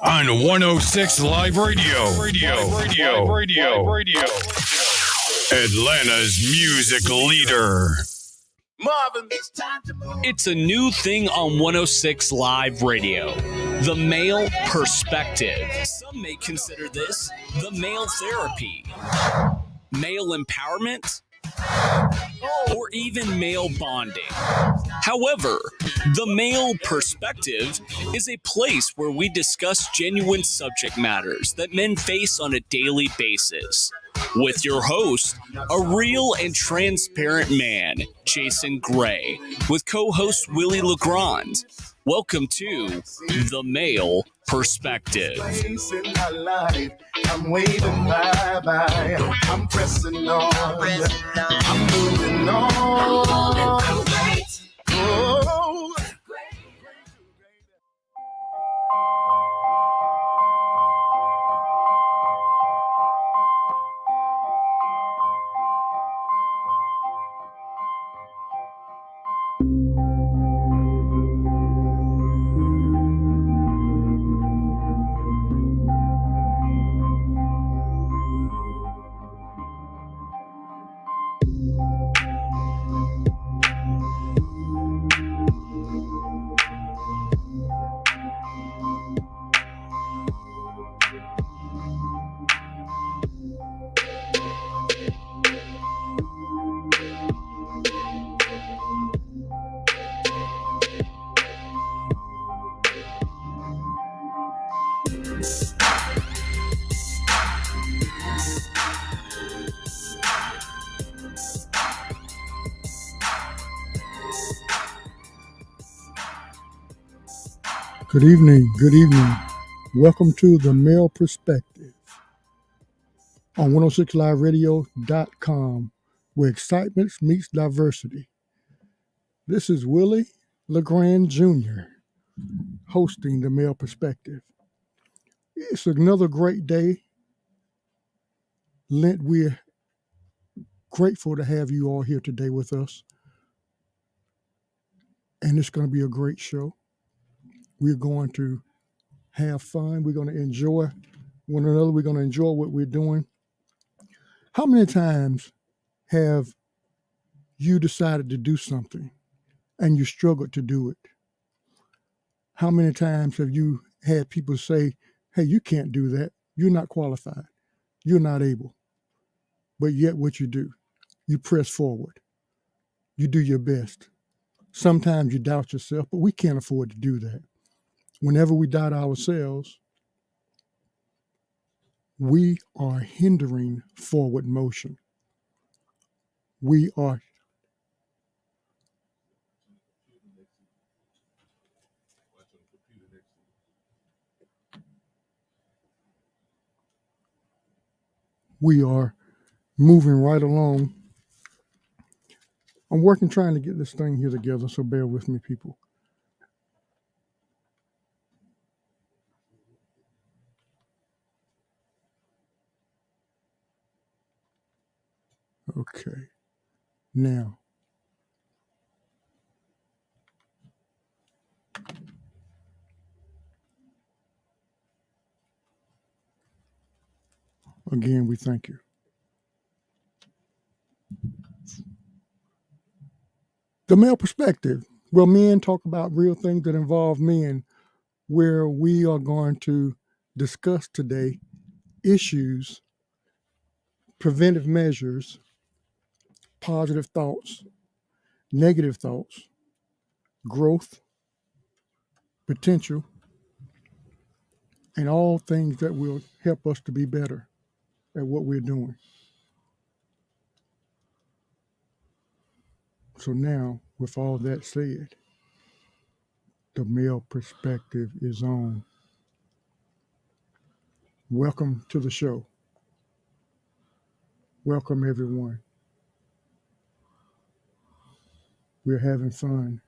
On 106 Live Radio. Atlanta's music leader. Marvin, It's a new thing on 106 Live Radio. The male perspective. Some may consider this the male therapy, male empowerment, or even male bonding. However, the male perspective is a place where we discuss genuine subject matters that men face on a daily basis. With your host, a real and transparent man, Jason Gray, with co-host Willie LeGrand. Welcome to The Male Perspective. I'm waving bye-bye. I'm pressing on. I'm moving on. Oh. Good evening. Welcome to The Male Perspective on 106liveradio.com, where excitement meets diversity. This is Willie LeGrand Jr. hosting The Male Perspective. It's another great day. Lent, we're grateful to have you all here today with us. And it's going to be a great show. We're going to have fun. We're going to enjoy one another. We're going to enjoy what we're doing. How many times have you decided to do something and you struggled to do it? How many times have you had people say, hey, you can't do that. You're not qualified. You're not able. But yet what you do, you press forward. You do your best. Sometimes you doubt yourself, but we can't afford to do that. Whenever we doubt ourselves, we are hindering forward motion. We are moving right along. I'm trying to get this thing here together, so bear with me, people. Okay. Now, again, we thank you. The Male Perspective, where men talk about real things that involve men, where we are going to discuss today issues, preventive measures, positive thoughts, negative thoughts, growth, potential, and all things that will help us to be better at what we're doing. So now, with all that said, the Male Perspective is on. Welcome to the show. Welcome, everyone. We're having fun.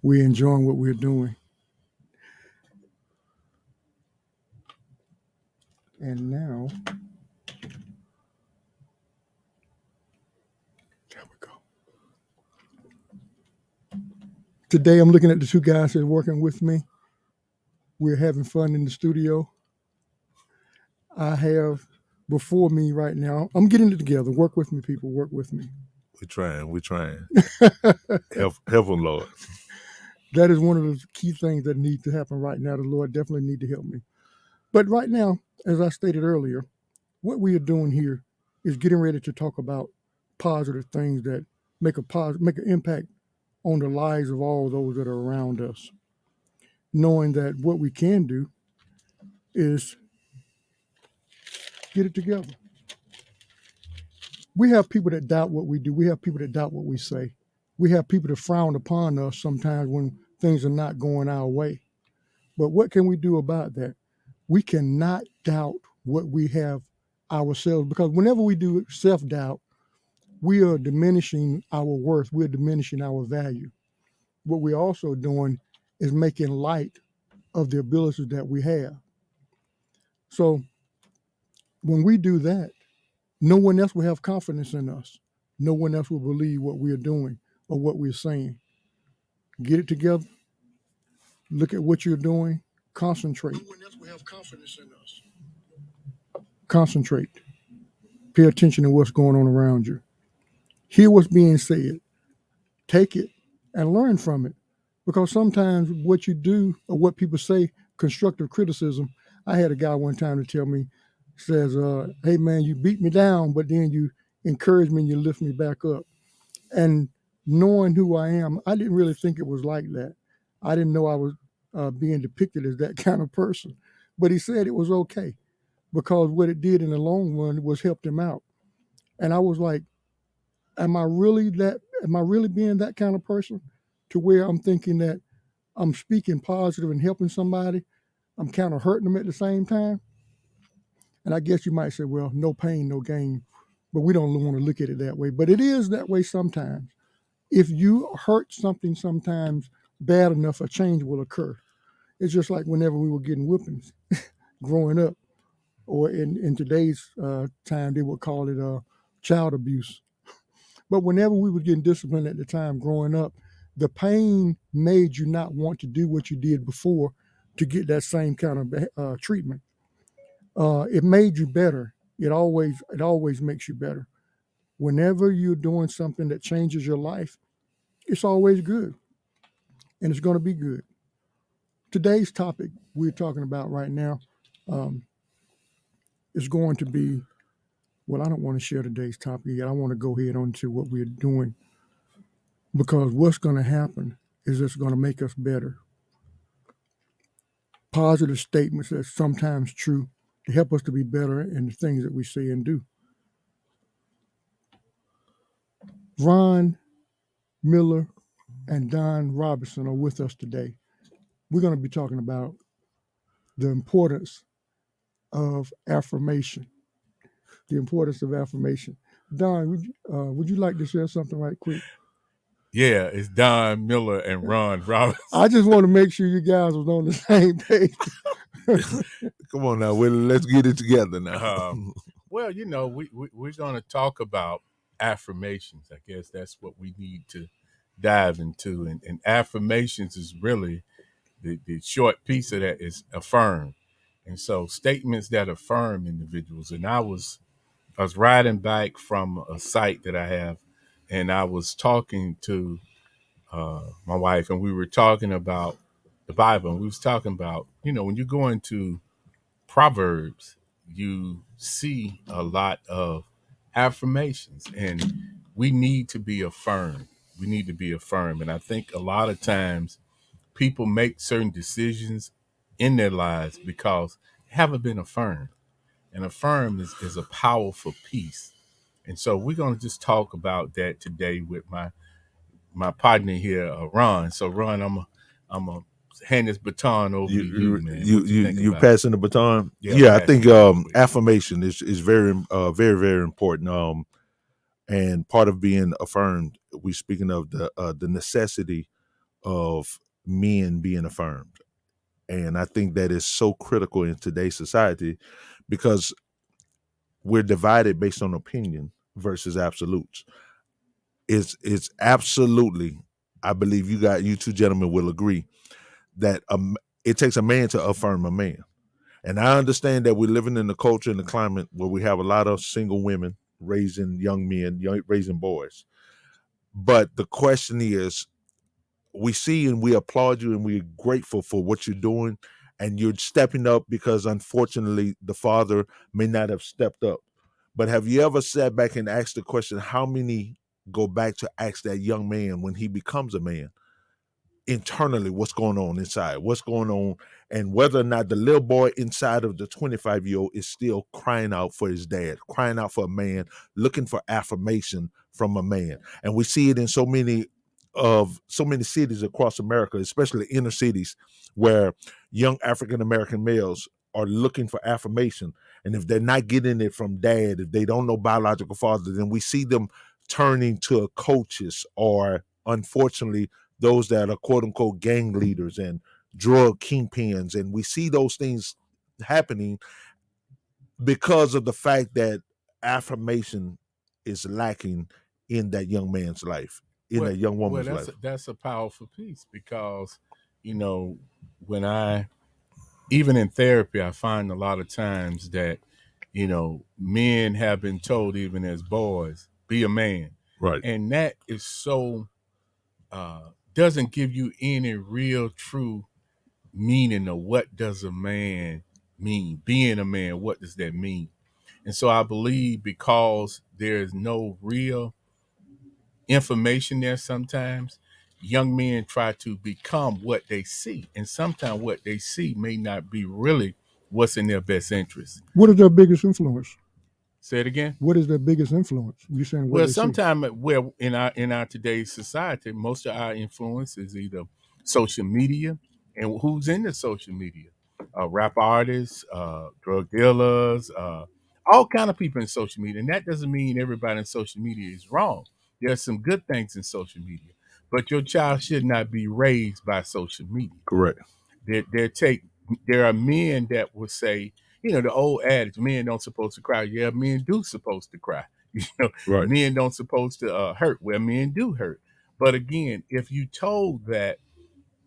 We're enjoying what we're doing. And now, there we go. Today, I'm looking at the two guys that are working with me. We're having fun in the studio. I have before me right now, I'm getting it together. Work with me, people. Work with me. We're trying. Help them, Lord. That is one of the key things that need to happen right now. The Lord definitely need to help me. But right now, as I stated earlier, what we are doing here is getting ready to talk about positive things that make an impact on the lives of all those that are around us. Knowing that what we can do is get it together. We have people that doubt what we do. We have people that doubt what we say. We have people that frown upon us sometimes when things are not going our way. But what can we do about that? We cannot doubt what we have ourselves, because whenever we do self-doubt, we are diminishing our worth. We're diminishing our value. What we're also doing is making light of the abilities that we have. So when we do that, no one else will have confidence in us. No one else will believe what we are doing or what we're saying. Get it together. Look at what you're doing. Concentrate. No one else will have confidence in us. Concentrate. Pay attention to what's going on around you. Hear what's being said. Take it and learn from it. Because sometimes what you do or what people say, constructive criticism. I had a guy one time to tell me, says, hey man, you beat me down, but then you encourage me and you lift me back up. And knowing who I am, I didn't really think it was like that. I didn't know I was being depicted as that kind of person. But he said it was okay, because what it did in the long run was helped him out. And I was like, am I really being that kind of person, to where I'm thinking that I'm speaking positive and helping somebody, I'm kind of hurting them at the same time? And I guess you might say, well, no pain, no gain. But we don't want to look at it that way. But it is that way sometimes. If you hurt something sometimes bad enough, a change will occur. It's just like whenever we were getting whippings growing up, or in today's time, they would call it child abuse. But whenever we were getting disciplined at the time growing up, the pain made you not want to do what you did before to get that same kind of treatment. It made you better. It always makes you better. Whenever you're doing something that changes your life, it's always good, and it's going to be good. Today's topic we're talking about right now is going to be, well, I don't want to share today's topic yet. I want to go ahead on to what we're doing, because what's going to happen is it's going to make us better. Positive statements that's sometimes true to help us to be better in the things that we say and do. Ron Miller and Don Robinson are with us today. We're going to be talking about the importance of affirmation. The importance of affirmation. Don, would you like to share something right quick? Yeah, it's Don Miller and Ron Robinson. I just want to make sure you guys was on the same page. Come on now, Willie, let's get it together now. Well, we're going to talk about affirmations. I guess that's what we need to dive into. And affirmations is really the short piece of that is affirm. And so statements that affirm individuals. And I was riding back from a site that I have, and I was talking to my wife, and we were talking about the Bible. And we was talking about, when you go into Proverbs, you see a lot of affirmations, and we need to be affirmed. We need to be affirmed. And I think a lot of times people make certain decisions in their lives because they haven't been affirmed. And affirm is a powerful piece. And so we're going to just talk about that today with my partner here, Ron. So Ron, I'm gonna hand this baton over to you, man. You passing the baton? Yeah, I think affirmation is very very important. And part of being affirmed, we speaking of the necessity of men being affirmed. And I think that is so critical in today's society, because we're divided based on opinion versus absolutes. It's absolutely, I believe you two gentlemen will agree that it takes a man to affirm a man. And I understand that we're living in a culture and a climate where we have a lot of single women raising young men, raising boys. But the question is, we see and we applaud you and we're grateful for what you're doing, and you're stepping up because unfortunately the father may not have stepped up. But have you ever sat back and asked the question, how many go back to ask that young man when he becomes a man, internally, what's going on inside, what's going on, and whether or not the little boy inside of the 25-year-old is still crying out for his dad, crying out for a man, looking for affirmation from a man. And we see it in so many cities across America, especially inner cities, where young African American males are looking for affirmation. And if they're not getting it from dad, if they don't know biological father, then we see them turning to coaches, or unfortunately those that are quote unquote gang leaders and drug kingpins. And we see those things happening because of the fact that affirmation is lacking in that young man's life, in that young woman's life. That's a powerful piece, because, when even in therapy, I find a lot of times that, men have been told, even as boys, be a man. Right. And that is so, doesn't give you any real true meaning of what does a man mean. Being a man, what does that mean? And so I believe because there's no real information there, sometimes young men try to become what they see. And sometimes what they see may not be really what's in their best interest. What is their biggest influence? Say it again. What is their biggest influence? You saying what? Well, sometimes in our today's society, most of our influence is either social media, and who's in the social media, rap artists, drug dealers, all kind of people in social media. And that doesn't mean everybody in social media is wrong. There's some good things in social media, but your child should not be raised by social media. Correct. There are men that will say, the old adage, men don't supposed to cry. Yeah, men do supposed to cry. Right. Men don't supposed to hurt. Well, men do hurt. But again, if you told that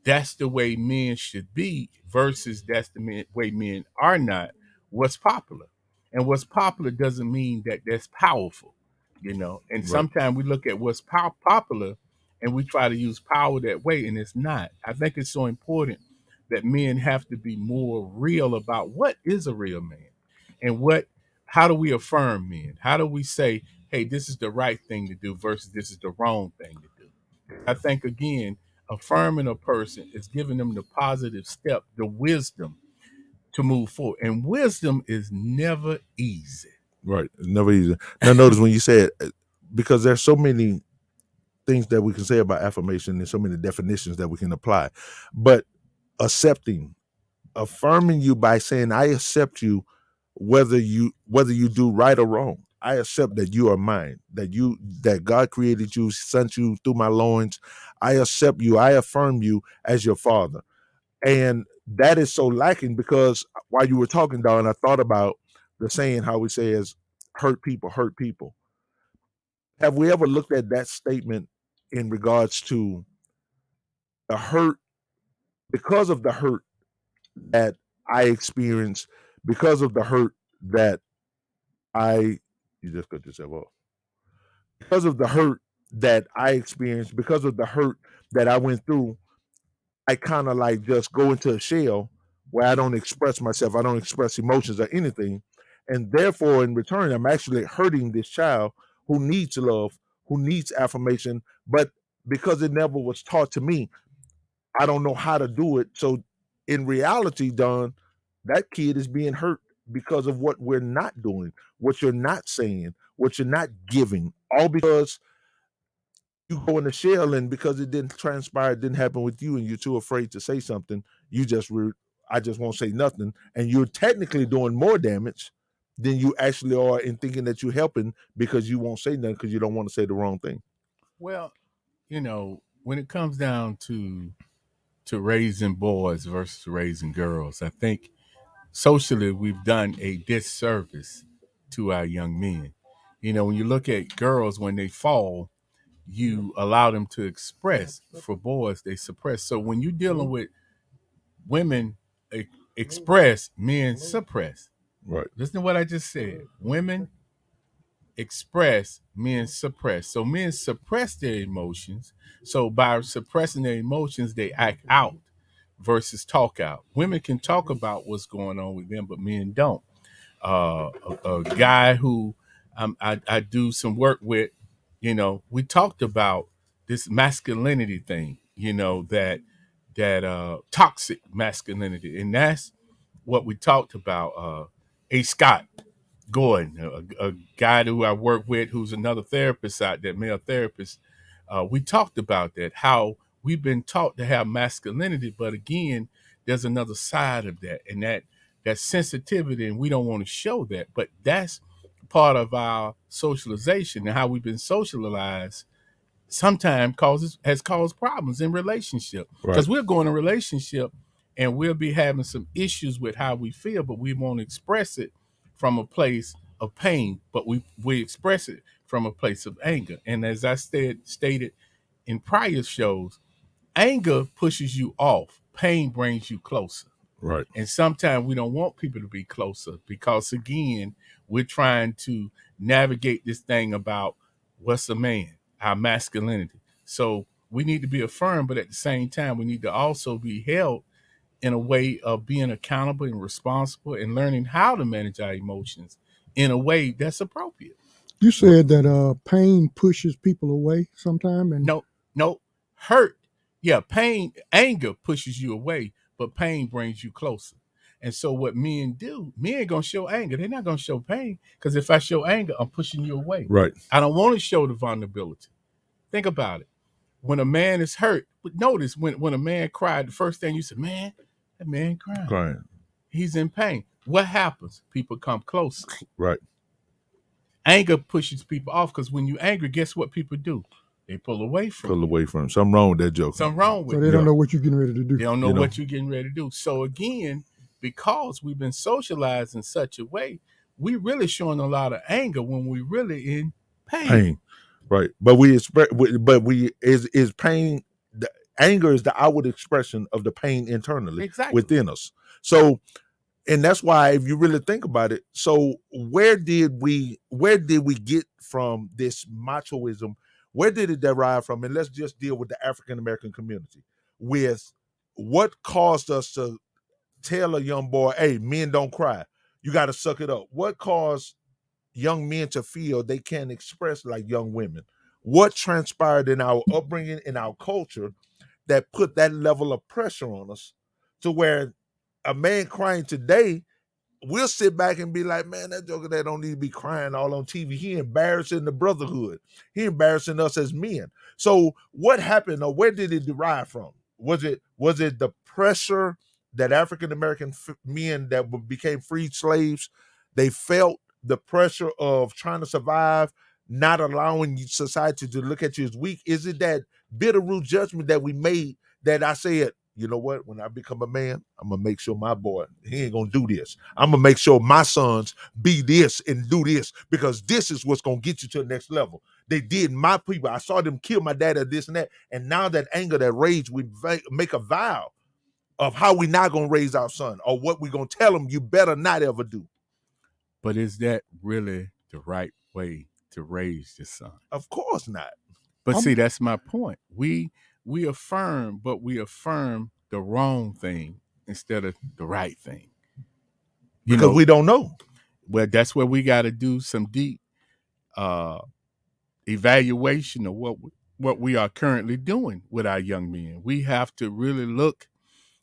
that's the way men should be versus that's the way men are not, what's popular? And what's popular doesn't mean that that's powerful, And Right. sometimes we look at what's popular and we try to use power that way, and it's not. I think it's so important that men have to be more real about what is a real man, and how do we affirm men? How do we say, hey, this is the right thing to do versus this is the wrong thing to do? I think, again, affirming a person is giving them the positive step, the wisdom to move forward. And wisdom is never easy. Right. It's never easy. Now, notice when you said, because there's so many things that we can say about affirmation and so many definitions that we can apply, but affirming you by saying, I accept you, whether you do right or wrong. I accept that you are mine, that God created you, sent you through my loins. I accept you. I affirm you as your father. And that is so lacking, because while you were talking, Don, I thought about the saying, how it says, hurt people hurt people. Have we ever looked at that statement in regards to the hurt, because of the hurt that I experienced, because of the hurt that you just cut yourself off, because of the hurt that I experienced, because of the hurt that I went through, I kind of like just go into a shell where I don't express myself, I don't express emotions or anything. And therefore, in return, I'm actually hurting this child who needs love, who needs affirmation. But because it never was taught to me, I don't know how to do it. So in reality, Don, that kid is being hurt because of what we're not doing, what you're not saying, what you're not giving, all because you go in the shell, and because it didn't transpire, it didn't happen with you, and you're too afraid to say something, I just won't say nothing. And you're technically doing more damage than you actually are in thinking that you're helping, because you won't say nothing because you don't want to say the wrong thing. Well, when it comes down to raising boys versus raising girls, I think socially we've done a disservice to our young men. When you look at girls, when they fall, you allow them to express. For boys, they suppress. So when you're dealing with women express, men suppress. Right. Listen to what I just said. Women express, men suppress. So men suppress their emotions. So by suppressing their emotions, they act out versus talk out. Women can talk about what's going on with them, but men don't. A guy who I do some work with, we talked about this masculinity thing, that toxic masculinity, and that's what we talked about. A Scott Gordon, a guy who I work with, who's another therapist out there, male therapist. We talked about that, how we've been taught to have masculinity, but again, there's another side of that, and that sensitivity, and we don't want to show that, but that's part of our socialization and how we've been socialized. Sometimes has caused problems in relationship because we'll go in a relationship and we'll be having some issues with how we feel, but we won't express it from a place of pain, but we express it from a place of anger. And as I stated in prior shows, anger pushes you off, pain brings you closer. Right. And sometimes we don't want people to be closer because, again, we're trying to navigate this thing about what's a man, our masculinity. So we need to be affirmed, but at the same time, we need to also be held in a way of being accountable and responsible and learning how to manage our emotions in a way that's appropriate. You said that pain pushes people away sometime, and No, hurt. Yeah, pain, anger pushes you away, but pain brings you closer. And so what men do, men gonna show anger. They're not gonna show pain, because if I show anger, I'm pushing you away. Right. I don't want to show the vulnerability. Think about it. When a man is hurt, notice when a man cried, the first thing you say, man, that man crying. He's in pain. What happens? People come closer. Right. Anger pushes people off, because when you're angry, guess what people do? They pull away from you. Something wrong with that joke. Something wrong with so they don't know what you're getting ready to do. They don't know what you're getting ready to do. So again, because we've been socialized in such a way, we really showing a lot of anger when we really in pain. Right. But is pain, the anger is the outward expression of the pain internally within us. So, and that's why, if you really think about it, so where did we get from this machoism? Where did it derive from? And let's just deal with the African American community with what caused us to tell a young boy, hey, men don't cry. You got to suck it up. What caused young men to feel they can't express like young women? What transpired in our upbringing, in our culture, that put that level of pressure on us to where a man crying today, we'll sit back and be like, man, that joker that don't need to be crying all on TV. He embarrassing the brotherhood. He embarrassing us as men. So what happened, or where did it derive from? Was it the pressure that African American men that became freed slaves, they felt the pressure of trying to survive, not allowing society to look at you as weak? Is it that Bitterroot judgment that we made, that I said, you know what, when I become a man, I'm going to make sure my boy, he ain't going to do this. I'm going to make sure my sons be this and do this, because this is what's going to get you to the next level. They did my people. I saw them kill my dad, or this and that. And now that anger, that rage, we make a vow of how we not going to raise our son, or what we going to tell them you better not ever do. But is that really the right way to raise your son? Of course not. But see, that's my point. We affirm, but we affirm the wrong thing instead of the right thing. Because we don't know. Well, that's where we got to do some deep evaluation of what we are currently doing with our young men. We have to really look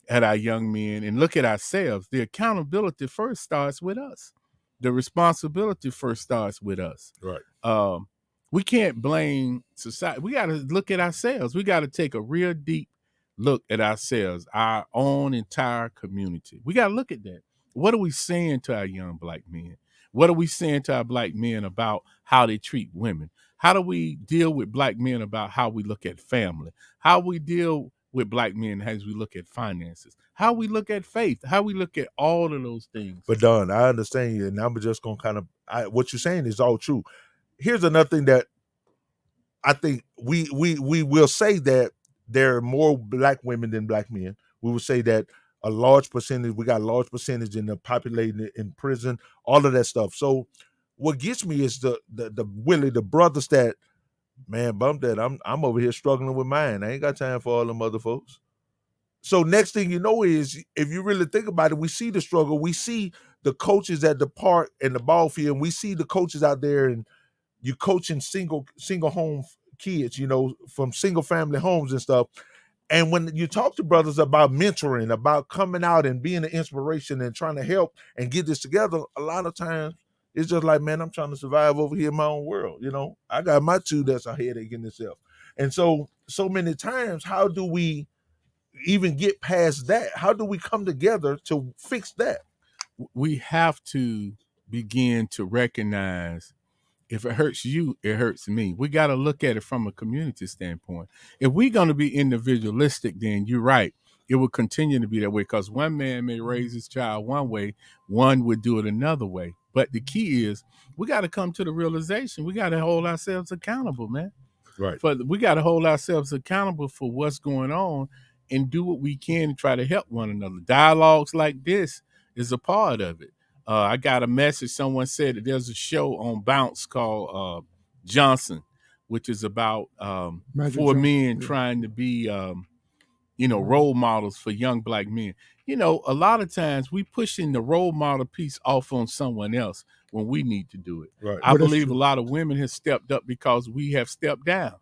at our young men and look at ourselves. The accountability first starts with us. The responsibility first starts with us. Right. We can't blame society. We got to look at ourselves. We got to take a real deep look at ourselves, our own entire community. We got to look at that. What are we saying to our young black men? What are we saying to our black men about how they treat women? How do we deal with black men about how we look at family? How we deal with black men as we look at finances? How we look at faith? How we look at all of those things? But Don, I understand you, and I'm just going to kind of, what you're saying is all true. Here's another thing that I think we will say, that there are more black women than black men. We will say that a large percentage. We got a large percentage in the populated in prison, all of that stuff. So what gets me is the Willie, the brothers that, man, bump that. I'm over here struggling with mine. I ain't got time for all them other folks. So next thing you know is, if you really think about it, we see the struggle. We see the coaches at the park and the ball field, and we see the coaches out there, and you coaching single home kids, you know, from single family homes and stuff. And when you talk to brothers about mentoring, about coming out and being an inspiration and trying to help and get this together, a lot of times it's just like, man, I'm trying to survive over here in my own world. You know, I got my two that's a headache in itself. And so many times, how do we even get past that? How do we come together to fix that? We have to begin to recognize, if it hurts you, it hurts me. We got to look at it from a community standpoint. If we're going to be individualistic, then you're right. It will continue to be that way, because one man may raise his child one way, one would do it another way. But the key is, we got to come to the realization, we got to hold ourselves accountable, man. Right. But we got to hold ourselves accountable for what's going on and do what we can to try to help one another. Dialogues like this is a part of it. I got a message. Someone said that there's a show on Bounce called Johnson, which is about four men trying to be, role models for young black men. You know, a lot of times we pushing the role model piece off on someone else when we need to do it. Right. I believe a lot of women have stepped up because we have stepped down.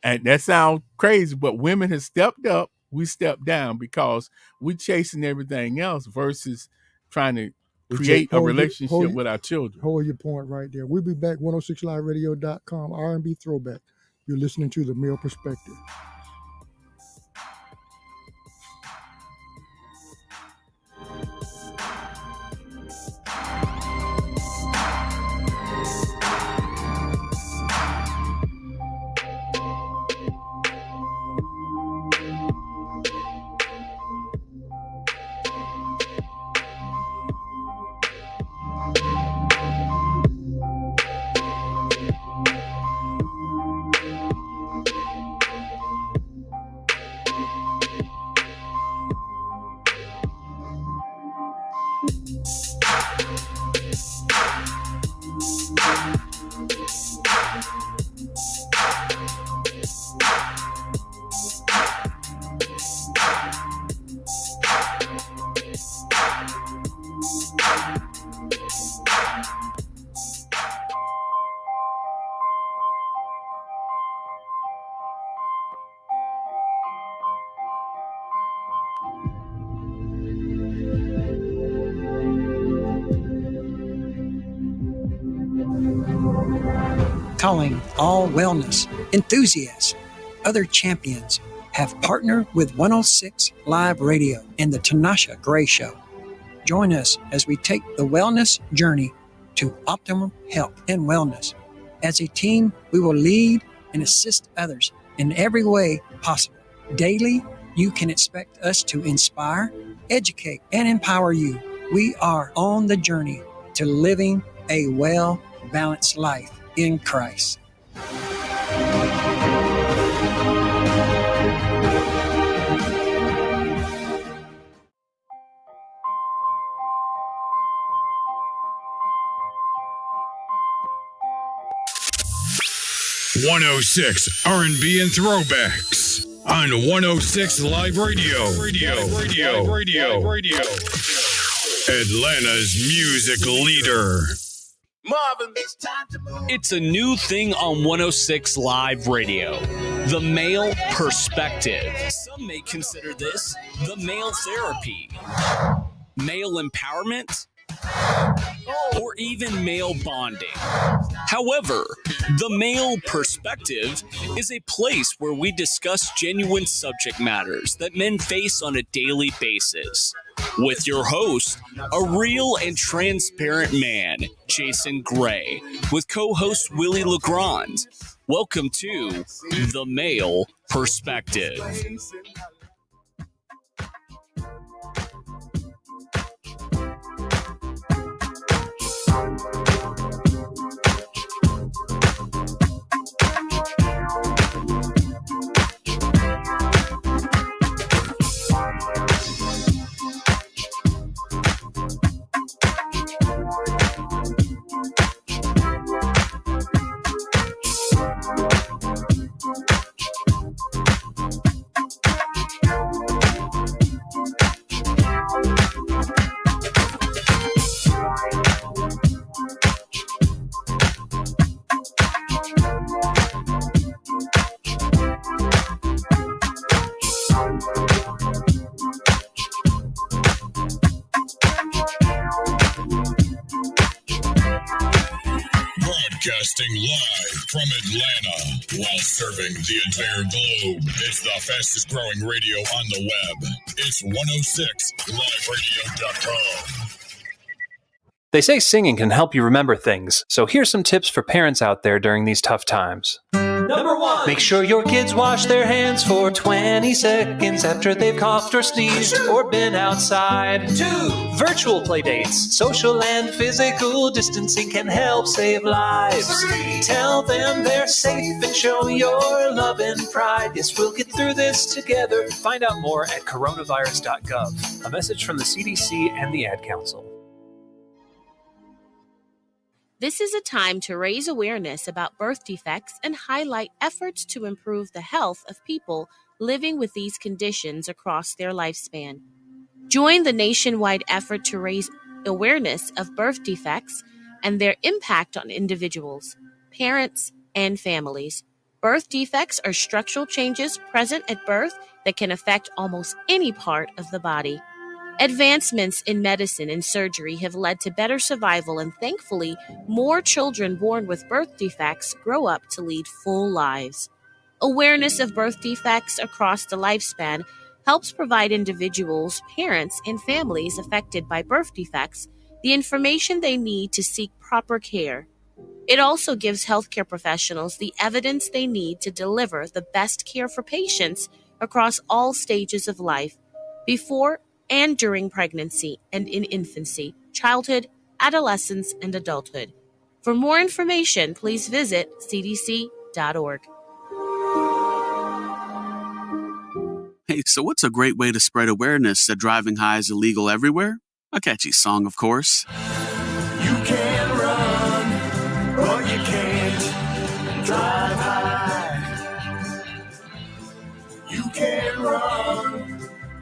And that sounds crazy, but women have stepped up. We stepped down because we're chasing everything else versus trying to create a relationship with our children. Hold your point right there. We'll be back, 106liveradio.com, R&B Throwback. You're listening to The Male Perspective. Calling all wellness enthusiasts. Other champions have partnered with 106 Live Radio and the Tanasha Gray Show. Join us as we take the wellness journey to optimum health and wellness. As a team, we will lead and assist others in every way possible. Daily, you can expect us to inspire, educate, and empower you. We are on the journey to living a well-balanced life in Christ. .106 R&B and Throwbacks on 106 Live Radio. Atlanta's music leader. Marvin. It's a new thing on 106 Live Radio. The male perspective. Some may consider this the male therapy, male empowerment, or even male bonding. However, the male perspective is a place where we discuss genuine subject matters that men face on a daily basis. With your host, a real and transparent man, Jason Gray, with co-host Willie Legrand. Welcome to The Male Perspective. Broadcasting live from Atlanta while serving the entire globe. It's the fastest growing radio on the web. It's 106liveradio.com. They say singing can help you remember things, so here's some tips for parents out there during these tough times. Number 1. Make sure your kids wash their hands for 20 seconds after they've coughed or sneezed or been outside. 2. Virtual play dates, social and physical distancing can help save lives. 3. Tell them they're safe and show your love and pride. Yes, we'll get through this together. Find out more at coronavirus.gov. A message from the CDC and the Ad Council. This is a time to raise awareness about birth defects and highlight efforts to improve the health of people living with these conditions across their lifespan. Join the nationwide effort to raise awareness of birth defects and their impact on individuals, parents, and families. Birth defects are structural changes present at birth that can affect almost any part of the body. Advancements in medicine and surgery have led to better survival, and thankfully, more children born with birth defects grow up to lead full lives. Awareness of birth defects across the lifespan helps provide individuals, parents, and families affected by birth defects the information they need to seek proper care. It also gives healthcare professionals the evidence they need to deliver the best care for patients across all stages of life, before and during pregnancy and in infancy, childhood, adolescence, and adulthood. For more information, please visit cdc.org. Hey, so what's a great way to spread awareness that driving high is illegal everywhere? A catchy song, of course. You can run, but you can't drive high. You can run,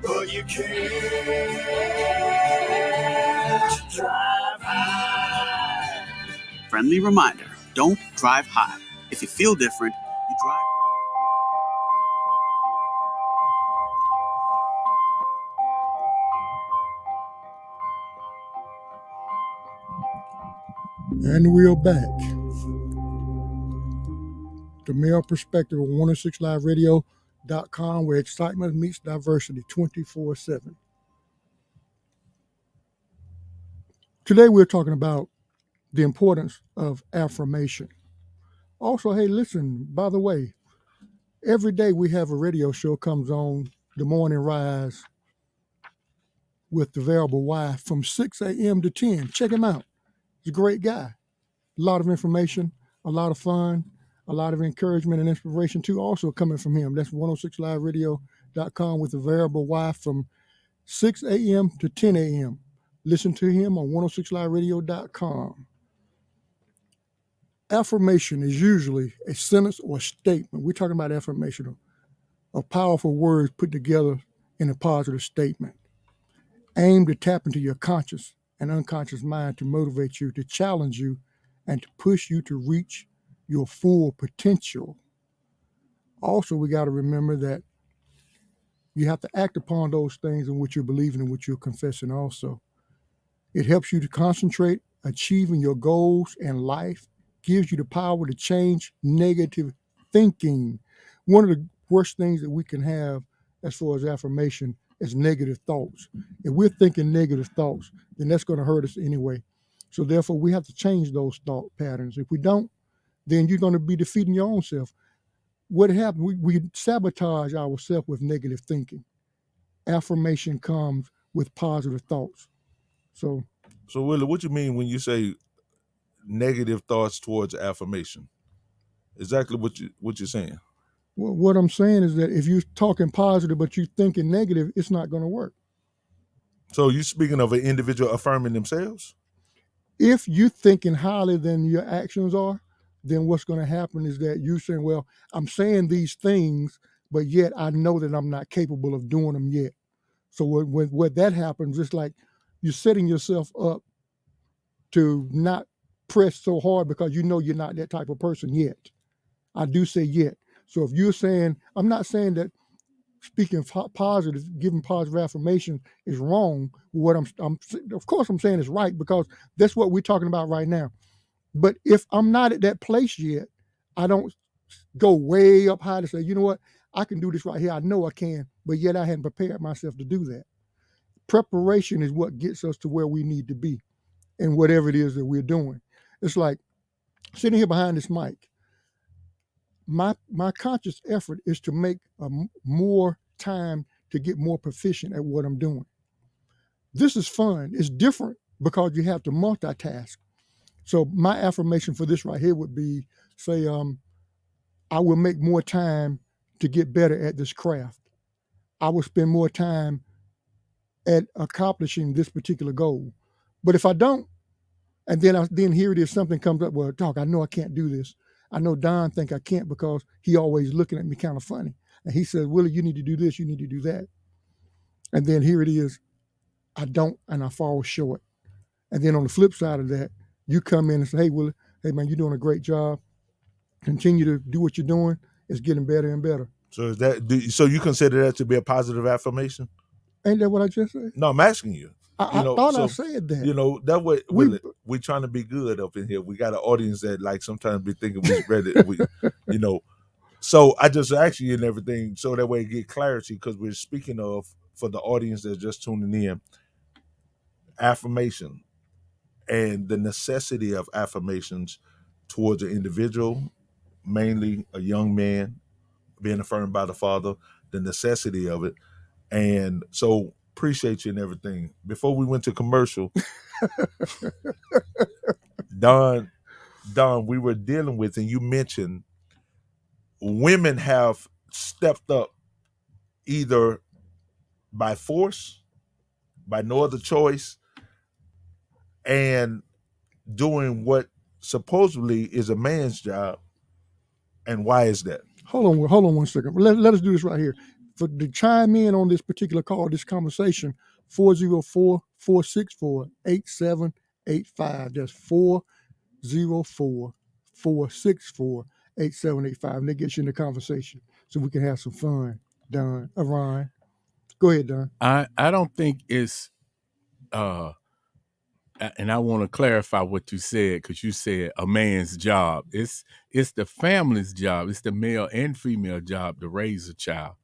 but you can't drive high. Friendly reminder, don't drive high. If you feel different, you drive. And we're back. The Male Perspective on 106liveradio.com, where excitement meets diversity 24/7. Today we're talking about the importance of affirmation. Also, hey, listen, by the way, every day we have a radio show comes on, The Morning Rise with the Variable Y from 6 a.m. to 10. Check him out. He's a great guy. A lot of information, a lot of fun, a lot of encouragement and inspiration too, also coming from him. That's 106liveradio.com with the Variable Y from 6 a.m. to 10 a.m. Listen to him on 106liveradio.com. Affirmation is usually a sentence or a statement. We're talking about affirmation, of powerful words put together in a positive statement, aimed to tap into your conscious and unconscious mind to motivate you, to challenge you, and to push you to reach your full potential. Also, we got to remember that you have to act upon those things in which you're believing and which you're confessing also. It helps you to concentrate, achieving your goals in life, gives you the power to change negative thinking. One of the worst things that we can have as far as affirmation is negative thoughts. If we're thinking negative thoughts, then that's going to hurt us anyway. So therefore, we have to change those thought patterns. If we don't, then you're going to be defeating your own self. What happens, we sabotage ourselves with negative thinking. Affirmation comes with positive thoughts. So Willie, what you mean when you say negative thoughts towards affirmation? Exactly what you're saying. Well, what I'm saying is that if you're talking positive but you're thinking negative, it's not going to work. So you speaking of an individual affirming themselves? If you're thinking highly than your actions are, then what's going to happen is that you're saying, well, I'm saying these things, but yet I know that I'm not capable of doing them yet. So when that happens, it's like you're setting yourself up to not press so hard because you know you're not that type of person yet. I do say yet. So if you're saying, I'm not saying that speaking positive, giving positive affirmation is wrong. What I'm of course I'm saying is right, because that's what we're talking about right now. But if I'm not at that place yet, I don't go way up high to say, you know what, I can do this right here. I know I can, but yet I hadn't prepared myself to do that. Preparation is what gets us to where we need to be in whatever it is that we're doing. It's like sitting here behind this mic. My conscious effort is to make more time to get more proficient at what I'm doing. This is fun. It's different because you have to multitask. So my affirmation for this right here would be, say, I will make more time to get better at this craft. I will spend more time at accomplishing this particular goal. But if I don't, and then here it is, something comes up, well, I know I can't do this. I know Don think I can't because he always looking at me kind of funny. And he says, Willie, you need to do this, you need to do that. And then here it is, I don't, and I fall short. And then on the flip side of that, you come in and say, hey, Willie, hey, man, you're doing a great job. Continue to do what you're doing. It's getting better and better. So so you consider that to be a positive affirmation? Ain't that what I just said? No, I'm asking you. I thought I said that. You know, that way we trying to be good up in here. We got an audience that like sometimes be thinking we read it. You know, so I just ask you and everything so that way you get clarity, because we're speaking of, for the audience that's just tuning in, affirmation and the necessity of affirmations towards an individual, mainly a young man being affirmed by the father, the necessity of it. And so appreciate you and everything. Before we went to commercial, Don, we were dealing with, and you mentioned women have stepped up either by force, by no other choice, and doing what supposedly is a man's job. And why is that? Hold on 1 second. Let us do this right here. To chime in on this particular call, this conversation, 404-464-8785. That's 404-464-8785. And that gets you in the conversation so we can have some fun. Don, Ryan. Go ahead, Don. I don't think it's and I want to clarify what you said, because you said a man's job. It's the family's job. It's the male and female job to raise a child.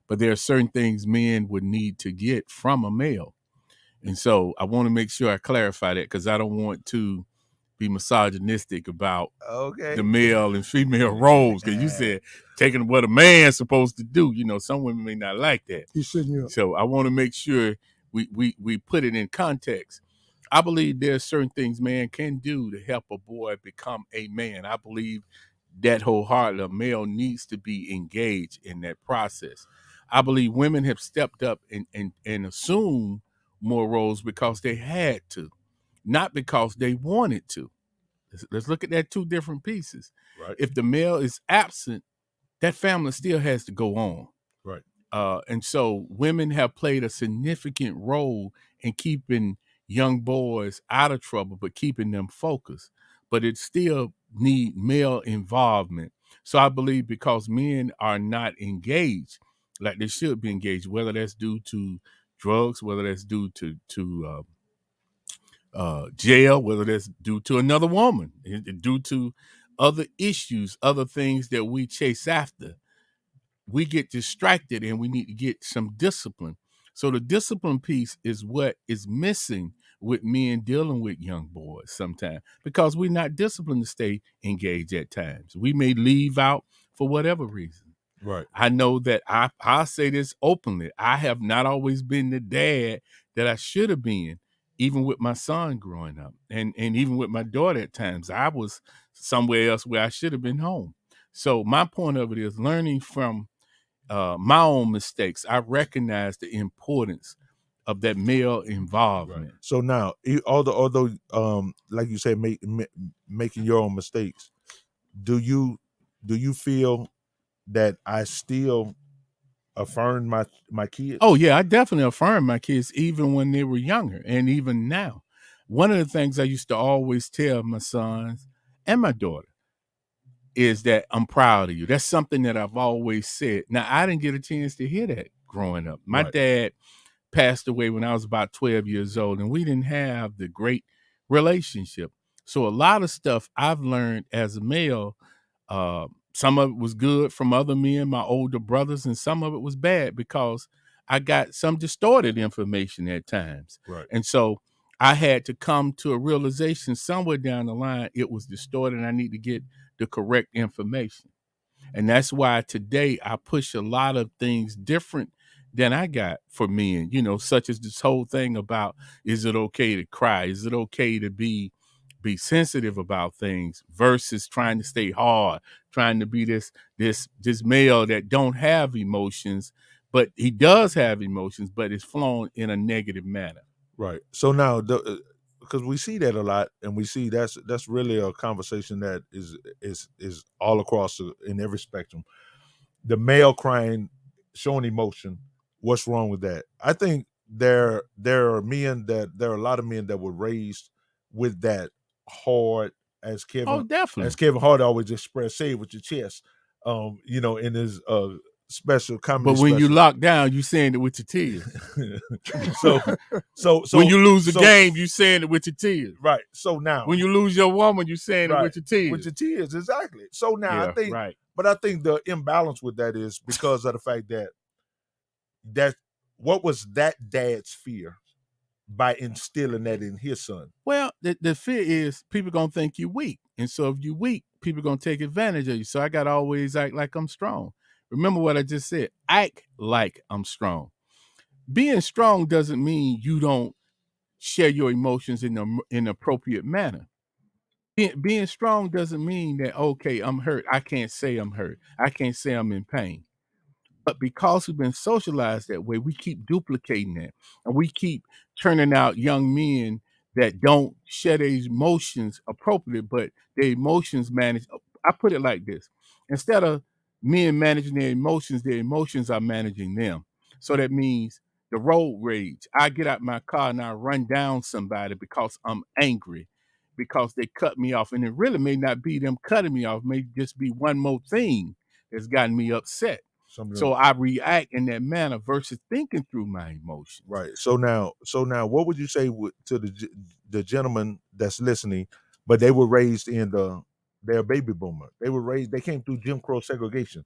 But there are certain things men would need to get from a male. And so I want to make sure I clarify that, because I don't want to be misogynistic about the male and female roles. Because you said taking what a man's supposed to do. You know, some women may not like that. He's sitting you up. So I want to make sure we put it in context. I believe there are certain things man can do to help a boy become a man. I believe that wholeheartedly. A male needs to be engaged in that process. I believe women have stepped up and assumed more roles because they had to, not because they wanted to. Let's look at that two different pieces. Right. If the male is absent, that family still has to go on. Right. And so women have played a significant role in keeping young boys out of trouble, but keeping them focused. But it still need male involvement. So I believe because men are not engaged like they should be engaged, whether that's due to drugs, whether that's due to jail, whether that's due to another woman, due to other issues, other things that we chase after, we get distracted and we need to get some discipline. So the discipline piece is what is missing with men dealing with young boys sometimes, because we're not disciplined to stay engaged at times. We may leave out for whatever reason. Right. I know that I'll say this openly. I have not always been the dad that I should have been, even with my son growing up. And even with my daughter at times, I was somewhere else where I should have been home. So my point of it is learning from my own mistakes. I recognize the importance of that male involvement. Right. So now, although like you said, making your own mistakes, do you feel that I still affirm my kids? Oh yeah, I definitely affirm my kids even when they were younger and even now. One of the things I used to always tell my sons and my daughter is that I'm proud of you. That's something that I've always said. Now, I didn't get a chance to hear that growing up. My dad passed away when I was about 12 years old, and we didn't have the great relationship. So a lot of stuff I've learned as a male, some of it was good from other men, my older brothers, and some of it was bad because I got some distorted information at times. Right. And so I had to come to a realization somewhere down the line it was distorted and I need to get the correct information. And that's why today I push a lot of things different than I got for men, such as this whole thing about, is it okay to cry? Is it okay to be sensitive about things versus trying to stay hard, trying to be this male that don't have emotions, but he does have emotions, but it's flown in a negative manner. Right. So now, because we see that a lot, and we see that's really a conversation that is all across in every spectrum. The male crying, showing emotion. What's wrong with that? I think there are a lot of men that were raised with that hard, as Kevin Hart always expressed, say it with your chest. In his special comedy. But when you lock down, you saying it with your tears. so when you lose the game, you saying it with your tears. Right. So now, when you lose your woman, you saying it with your tears. With your tears, exactly. So now I think, but I think the imbalance with that is because of the fact that what was that dad's fear by instilling that in his son? Well, the fear is people gonna think you weak, and so if you weak, people gonna take advantage of you. So I gotta always act like I'm strong. Remember what I just said. Act like I'm strong. Being strong doesn't mean you don't share your emotions in an appropriate manner. Being strong doesn't mean that, okay, I'm hurt. I can't say I'm hurt. I can't say I'm in pain. But because we've been socialized that way, we keep duplicating that. And we keep turning out young men that don't share their emotions appropriately, but their emotions managed. I put it like this. Instead of men managing their emotions are managing them. So that means the road rage. I get out my car and I run down somebody because I'm angry, because they cut me off. And it really may not be them cutting me off. It may just be one more thing that's gotten me upset. So I react in that manner versus thinking through my emotions. Right. So now, what would you say to the gentleman that's listening, but they were raised in their baby boomer? They came through Jim Crow segregation,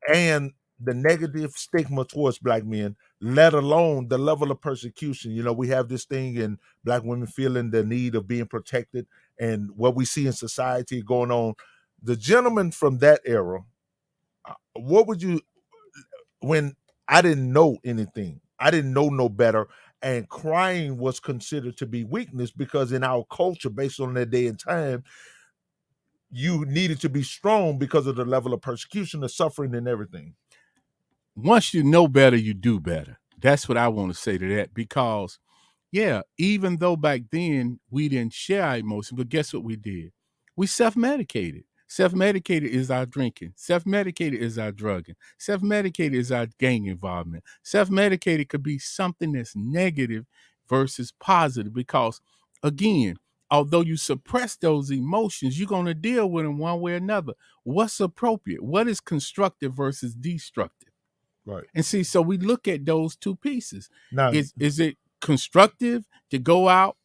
and the negative stigma towards black men, let alone the level of persecution. We have this thing in black women feeling the need of being protected, and what we see in society going on. The gentleman from that era. What would you, when I didn't know anything, I didn't know no better, and crying was considered to be weakness because in our culture, based on that day and time, you needed to be strong because of the level of persecution, the suffering, and everything. Once you know better, you do better. That's what I want to say to that, because, even though back then we didn't share our emotions, but guess what we did? We self-medicated. Self-medicated is our drinking. Self-medicated is our drugging. Self-medicated is our gang involvement. Self-medicated could be something that's negative versus positive because, again, although you suppress those emotions, you're going to deal with them one way or another. What's appropriate? What is constructive versus destructive? Right. And see, so we look at those two pieces. Now, is it constructive to go out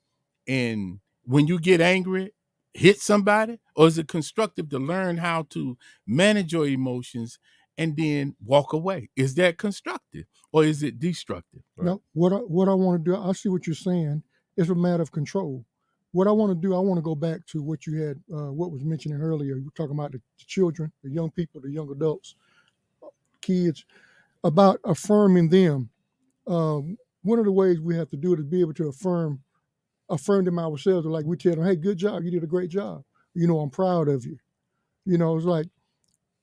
and when you get angry, hit somebody, or is it constructive to learn how to manage your emotions and then walk away? Is that constructive or is it destructive? No, what I want to do, I see what you're saying. It's a matter of control. What I want to do, I want to go back to what you had, what was mentioning earlier. You were talking about the children, the young people, the young adults, kids, about affirming them. One of the ways we have to do it is be able to affirm them ourselves. Like we tell them, hey, good job. You did a great job. I'm proud of you. It's like,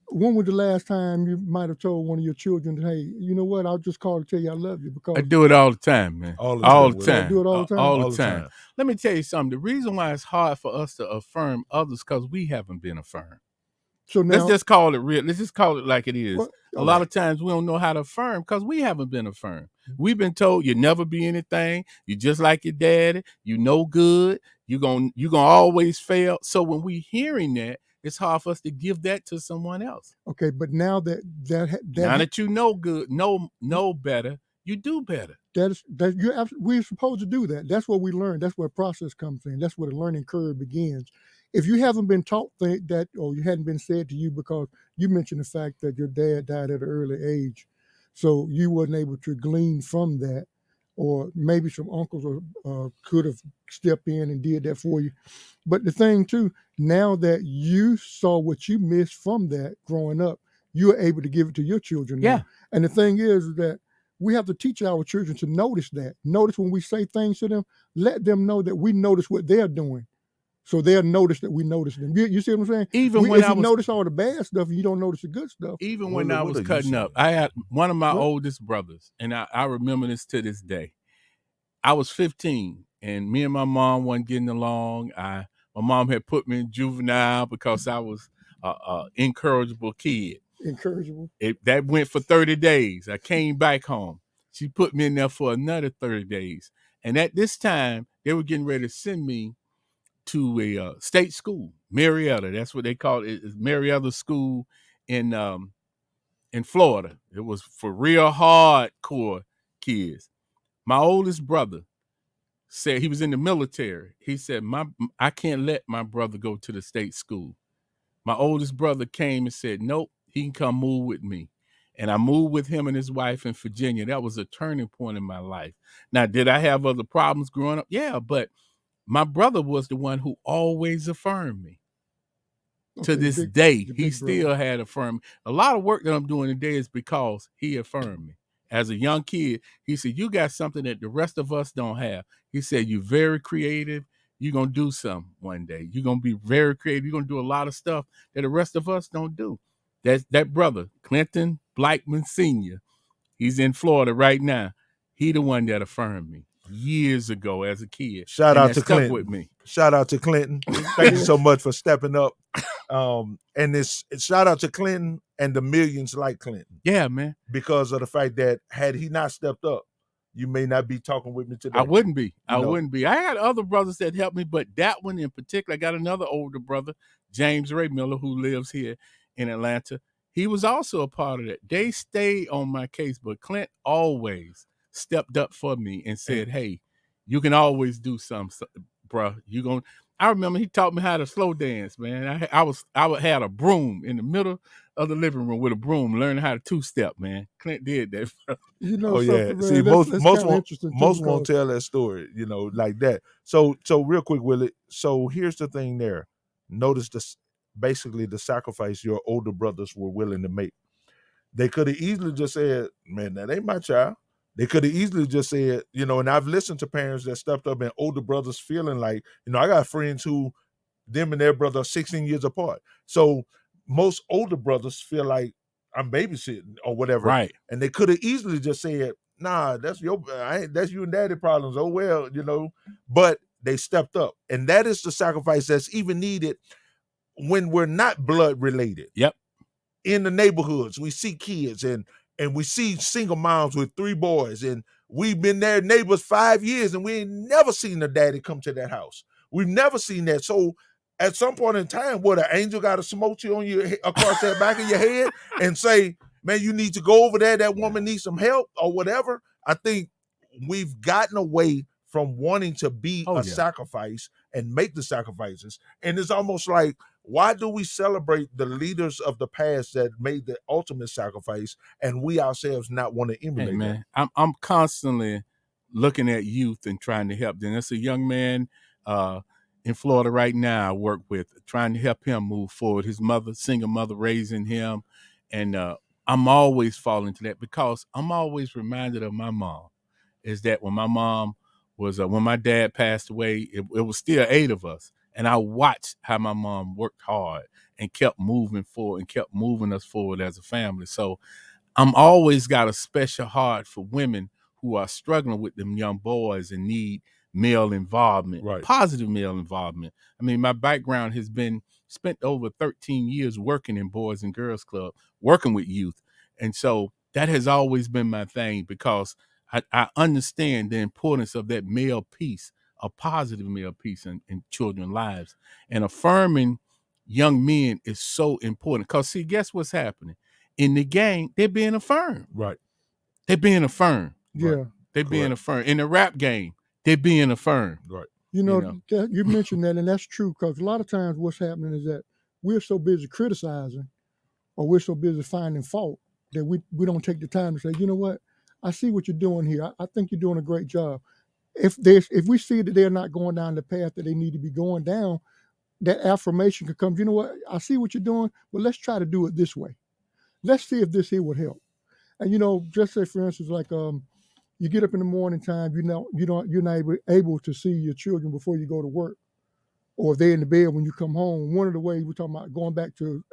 when was the last time you might have told one of your children, hey, you know what? I'll just call to tell you I love you? Because I do it all the time, man. All the time. I do it all the time. All the time. Let me tell you something. The reason why it's hard for us to affirm others because we haven't been affirmed. So now, let's just call it real. Let's just call it like it is. A lot of times we don't know how to affirm because we haven't been affirmed. We've been told you never be anything. You just like your daddy. You no good. You're gonna always fail. So when we hearing that, it's hard for us to give that to someone else. Okay, but now that now that you know good, know better, you do better. we're supposed to do that. That's what we learn. That's where process comes in. That's where the learning curve begins. If you haven't been taught that, or you hadn't been said to you, because you mentioned the fact that your dad died at an early age, so you wasn't able to glean from that, or maybe some uncles could have stepped in and did that for you. But the thing too, now that you saw what you missed from that growing up, you are able to give it to your children now. Yeah. And the thing is that we have to teach our children to notice that. Notice when we say things to them, let them know that we notice what they're doing. So they'll notice that we notice them. You see what I'm saying? If you notice all the bad stuff, you don't notice the good stuff. Even when I was cutting up, I had one of my oldest brothers, and I remember this to this day. I was 15, and me and my mom wasn't getting along. My mom had put me in juvenile because I was an incorrigible kid. Incorrigible? That went for 30 days. I came back home. She put me in there for another 30 days. And at this time, they were getting ready to send me to a state school, Marietta. That's what they call it. It's Marietta School in Florida. It was for real hardcore kids. My oldest brother said, he was in the military. He said, I can't let my brother go to the state school. My oldest brother came and said, nope, he can come move with me. And I moved with him and his wife in Virginia. That was a turning point in my life. Now, did I have other problems growing up? Yeah, but my brother was the one who always affirmed me. To this day, he still had affirmed me. A lot of work that I'm doing today is because he affirmed me. As a young kid, he said, you got something that the rest of us don't have. He said, you're very creative. You're going to do something one day. You're going to be very creative. You're going to do a lot of stuff that the rest of us don't do. That brother, Clinton Blackman Sr., he's in Florida right now. He the one that affirmed me years ago as a kid. Shout out to Clinton. With me. Shout out to Clinton. Thank you so much for stepping up. And it's shout out to Clinton and the millions like Clinton. Yeah, man. Because of the fact that had he not stepped up, you may not be talking with me today. I wouldn't be. I had other brothers that helped me, but that one in particular, I got another older brother, James Ray Miller, who lives here in Atlanta. He was also a part of that. They stayed on my case, but Clint always stepped up for me and said, hey, you can always do something, bro. I remember he taught me how to slow dance, man. I had a broom in the middle of the living room with a broom, learning how to two-step, man. Clint did that. You know, man. See, most won't tell that story, like that. So real quick, Willie. So here's the thing there. Notice basically the sacrifice your older brothers were willing to make. They could have easily just said, man, that ain't my child. They could have easily just said, and I've listened to parents that stepped up and older brothers feeling like, I got friends who them and their brother are 16 years apart. So most older brothers feel like I'm babysitting or whatever. Right. And they could have easily just said, nah, that's you and daddy problems. Oh, well, but they stepped up. And that is the sacrifice that's even needed when we're not blood related. Yep. In the neighborhoods, we see kids and we see single moms with 3 boys, and we've been their neighbors 5 years, and we ain't never seen the daddy come to that house. We've never seen that. So at some point in time, an angel got to smote you on across that back of your head and say, man, you need to go over there. That woman needs some help or whatever. I think we've gotten away from wanting to be sacrifice and make the sacrifices. And it's almost like, why do we celebrate the leaders of the past that made the ultimate sacrifice and we ourselves not want to emulate man, that? I'm constantly looking at youth and trying to help them. There's a young man in Florida right now I work with, trying to help him move forward. His single mother raising him. And I'm always falling to that because I'm always reminded of my mom, is that when my mom was, when my dad passed away, it was still 8 of us. And I watched how my mom worked hard and kept moving forward and kept moving us forward as a family. So I'm always got a special heart for women who are struggling with them young boys and need male involvement, positive male involvement. I mean, my background has been spent over 13 years working in Boys and Girls Club, working with youth. And so that has always been my thing because I understand the importance of that male piece, a positive male piece in children's lives. And affirming young men is so important because, see, guess what's happening? In the gang, they're being affirmed. Right. They're being affirmed. Yeah. They being affirmed. In the rap game, they being affirmed. Right. You mentioned that, and that's true, because a lot of times what's happening is that we're so busy criticizing, or we're so busy finding fault, that we don't take the time to say, you know what, I see what you're doing here. I think you're doing a great job. If we see that they're not going down the path that they need to be going down, that affirmation could come. You know what, I see what you're doing, but let's try to do it this way. Let's see if this here would help. And just say, for instance, like you get up in the morning time, you're not able to see your children before you go to work, or if they're in the bed when you come home. One of the ways we're talking about going back to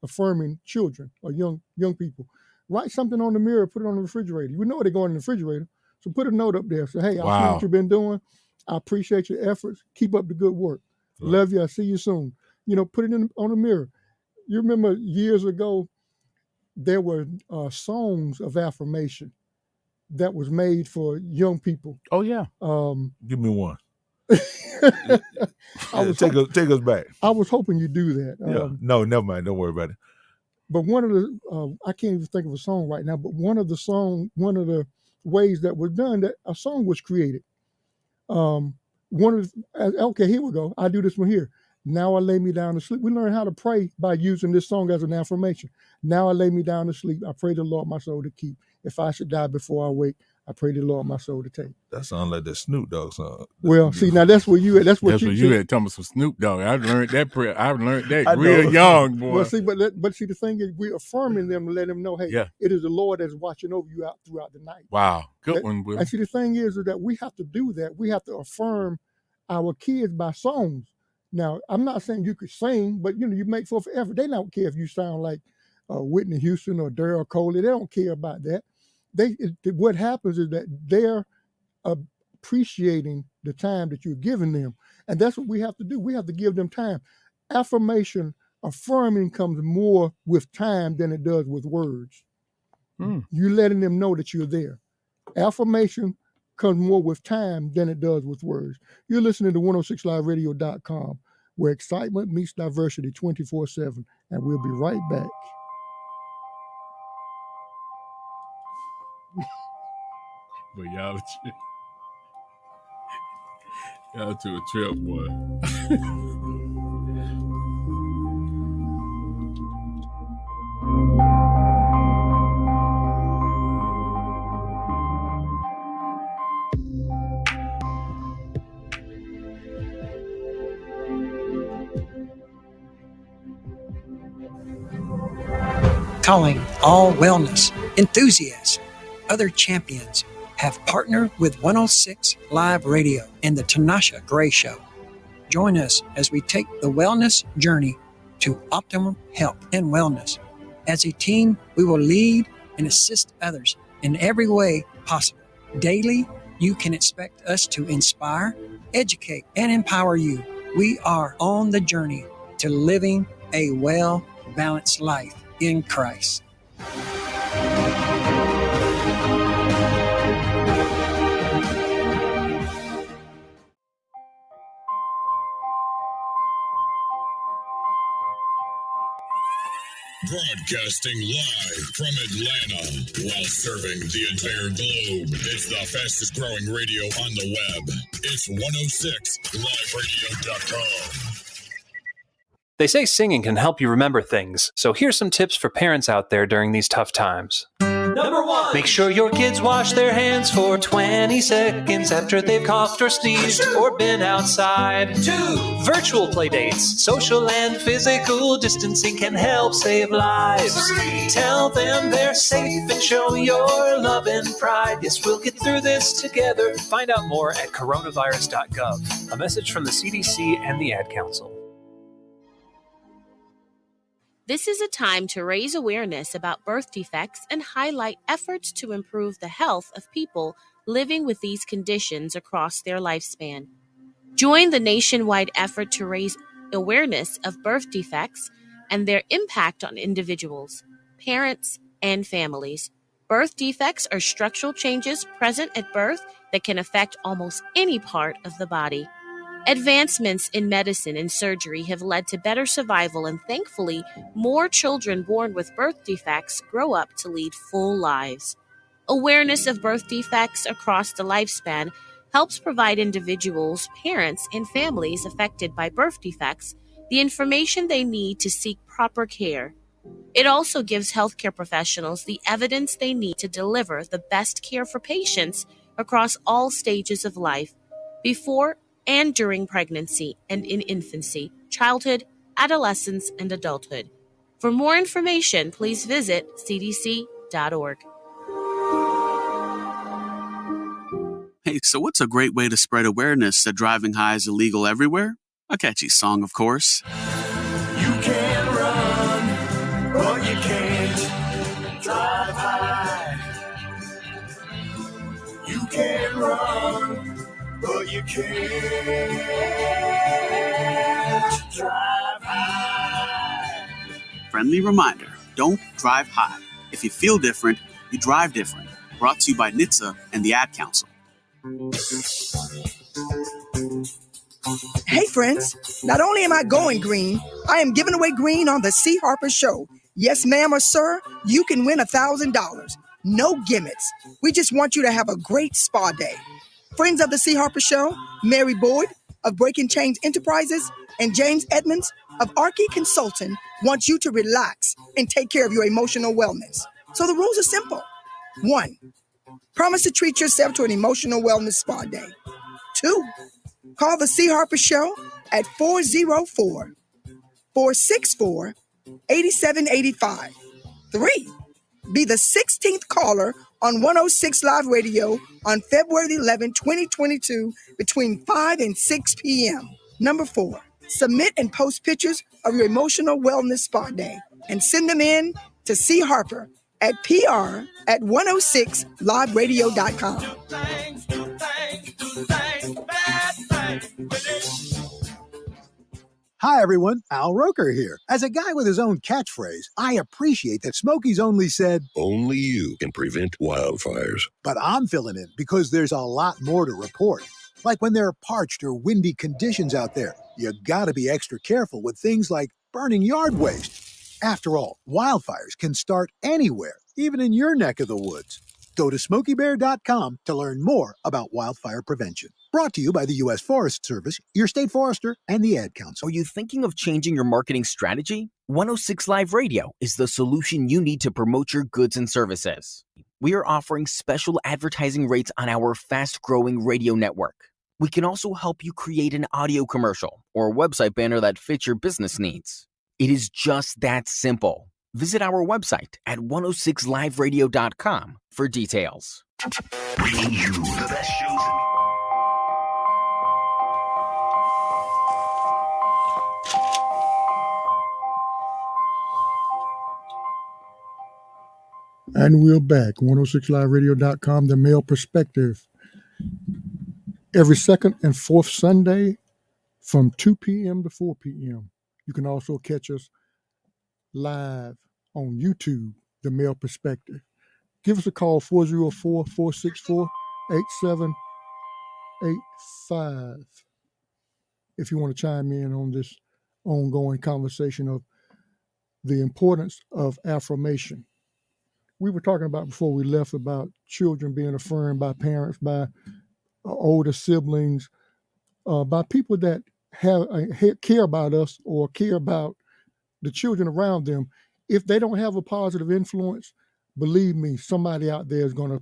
affirming children or young people, write something on the mirror, put it on the refrigerator. You know they're going in the refrigerator, so put a note up there. Say, hey, I see what you've been doing. I appreciate your efforts. Keep up the good work. Right. Love you. I'll see you soon. Put it on the mirror. You remember years ago, there were songs of affirmation that was made for young people. Oh yeah. Give me one. Take us back. I was hoping you'd do that. Yeah. No, never mind. Don't worry about it. But one of the I can't even think of a song right now. But one of the ways that was done, that a song was created. Okay, here we go. I do this one here. Now I lay me down to sleep. We learn how to pray by using this song as an affirmation. Now I lay me down to sleep. I pray the Lord my soul to keep. If I should die before I wake, I pray the Lord my soul to take. That sounds like that Snoop Dogg song. Well, see, now that's where you at. That's what you had. Talking about some Snoop Dogg. I learned that prayer. I learned that real young, boy. Well, see, but the thing is, we're affirming them to let them know, hey, it is the Lord that's watching over you out throughout the night. Wow, good one, Will. And see, the thing is that we have to do that. We have to affirm our kids by songs. Now, I'm not saying you could sing, but you make for effort. They don't care if you sound like Whitney Houston or Daryl Coley. They don't care about that. What happens is that they're appreciating the time that you're giving them, and that's what we have to do. We have to give them time. Affirming comes more with time than it does with words. You're letting them know that you're there. Affirmation comes more with time than it does with words. You're listening to 106liveradio.com, where excitement meets diversity 24/7, and we'll be right back. But y'all to a trip, boy. Calling all wellness enthusiasts. Other champions have partnered with 106 Live Radio and the Tanasha Gray Show. Join us as we take the wellness journey to optimum health and wellness. As a team, we will lead and assist others in every way possible. Daily, you can expect us to inspire, educate, and empower you. We are on the journey to living a well-balanced life in Christ. Broadcasting live from Atlanta while serving the entire globe. It's the fastest growing radio on the web. It's 106liveradio.com. They say singing can help you remember things, so here's some tips for parents out there during these tough times. Number 1. Make sure your kids wash their hands for 20 seconds after they've coughed or sneezed or been outside. 2. Virtual play dates. Social and physical distancing can help save lives. 3. Tell them they're safe and show your love and pride. Yes, we'll get through this together. Find out more at coronavirus.gov. A message from the CDC and the Ad Council. This is a time to raise awareness about birth defects and highlight efforts to improve the health of people living with these conditions across their lifespan. Join the nationwide effort to raise awareness of birth defects and their impact on individuals, parents, and families. Birth defects are structural changes present at birth that can affect almost any part of the body. Advancements in medicine and surgery have led to better survival, and thankfully, more children born with birth defects grow up to lead full lives. Awareness of birth defects across the lifespan helps provide individuals, parents, and families affected by birth defects the information they need to seek proper care. It also gives healthcare professionals the evidence they need to deliver the best care for patients across all stages of life, before and during pregnancy and in infancy, childhood, adolescence, and adulthood. For more information, please visit cdc.org. Hey, so what's a great way to spread awareness that driving high is illegal everywhere? A catchy song, of course. You can run, but you can't drive high. You can run, but you can't drive high. Friendly reminder, don't drive high. If you feel different, you drive different. Brought to you by NHTSA and the Ad Council. Hey friends, not only am I going green, I am giving away green on the C. Harper Show. Yes, ma'am or sir, you can win $1,000. No gimmicks. We just want you to have a great spa day. Friends of the C. Harper Show, Mary Boyd of Breaking Chains Enterprises and James Edmonds of Archie Consulting want you to relax and take care of your emotional wellness. So the rules are simple. 1. Promise to treat yourself to an emotional wellness spa day. 2. Call the C. Harper Show at 404-464-8785. 3. Be the 16th caller on 106 Live Radio on February 11, 2022, between 5 and 6 p.m. 4. Submit and post pictures of your emotional wellness spa day and send them in to C. Harper at PR@106liveradio.com. Hi, everyone. Al Roker here. As a guy with his own catchphrase, I appreciate that Smokey's only said, "Only you can prevent wildfires." But I'm filling in because there's a lot more to report. Like when there are parched or windy conditions out there, you gotta be extra careful with things like burning yard waste. After all, wildfires can start anywhere, even in your neck of the woods. Go to SmokeyBear.com to learn more about wildfire prevention. Brought to you by the U.S. Forest Service, your state forester, and the Ad Council. Are you thinking of changing your marketing strategy? 106 Live Radio is the solution you need to promote your goods and services. We are offering special advertising rates on our fast-growing radio network. We can also help you create an audio commercial or a website banner that fits your business needs. It is just that simple. Visit our website at 106liveradio.com for details. Bringing you the best shows. And we're back. 106liveradio.com, the male perspective. Every second and fourth Sunday from 2 p.m. to 4 p.m. You can also catch us live on YouTube, The Male Perspective. Give us a call, 404-464-8785, if you want to chime in on this ongoing conversation of the importance of affirmation. We were talking about before we left about children being affirmed by parents, by older siblings, by people that care about us or care about the children around them. If they don't have a positive influence, believe me, somebody out there is going to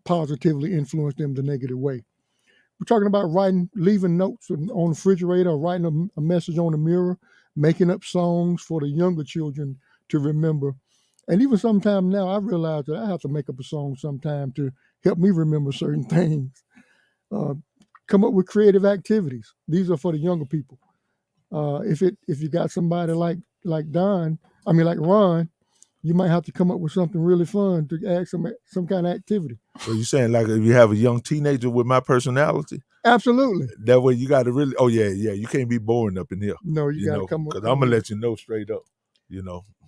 positively influence them the negative way. We're talking about leaving notes on the refrigerator, or writing a message on the mirror, making up songs for the younger children to remember. And even sometime now, I realize that I have to make up a song sometime to help me remember certain things. Come up with creative activities. These are for the younger people. If you got somebody like Ron, you might have to come up with something really fun to add some kind of activity. So you're saying like if you have a young teenager with my personality? Absolutely. That way you got to really, you can't be boring up in here. No, you got to come up. Because I'm going to let you know straight up,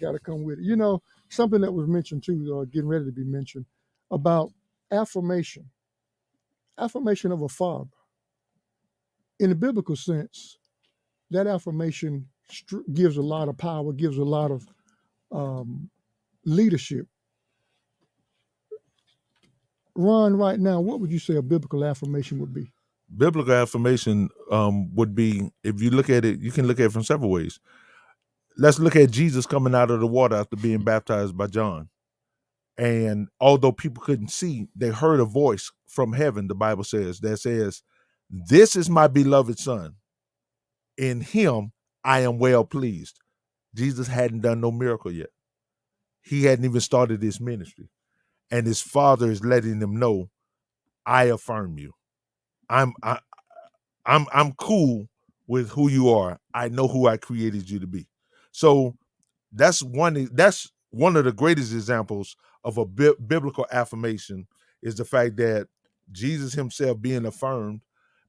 Got to come with it. Something that was mentioned too, getting ready to be mentioned, about affirmation. Affirmation of a father. In the biblical sense, that affirmation gives a lot of power, gives a lot of leadership. Ron, right now, what would you say a biblical affirmation would be? Biblical affirmation would be, if you look at it, you can look at it from several ways. Let's look at Jesus coming out of the water after being baptized by John. And although people couldn't see, they heard a voice from heaven, the Bible says, that says, "This is my beloved son. In him I am well pleased." Jesus hadn't done no miracle yet. He hadn't even started his ministry. And his father is letting him know, "I affirm you. I'm cool with who you are. I know who I created you to be." So that's one of the greatest examples of a biblical affirmation, is the fact that Jesus himself being affirmed.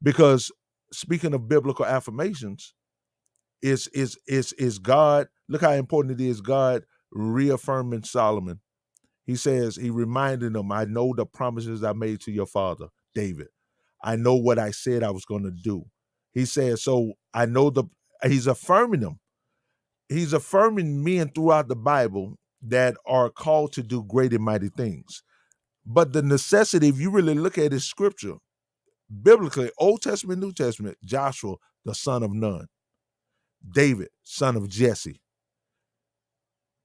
Because speaking of biblical affirmations, is God, look how important it is, God reaffirming Solomon. He says, he reminded him, "I know the promises I made to your father, David. I know what I said I was going to do." He says, so I know he's affirming them. He's affirming men throughout the Bible that are called to do great and mighty things. But the necessity, if you really look at his scripture, biblically, Old Testament, New Testament, Joshua, the son of Nun, David, son of Jesse,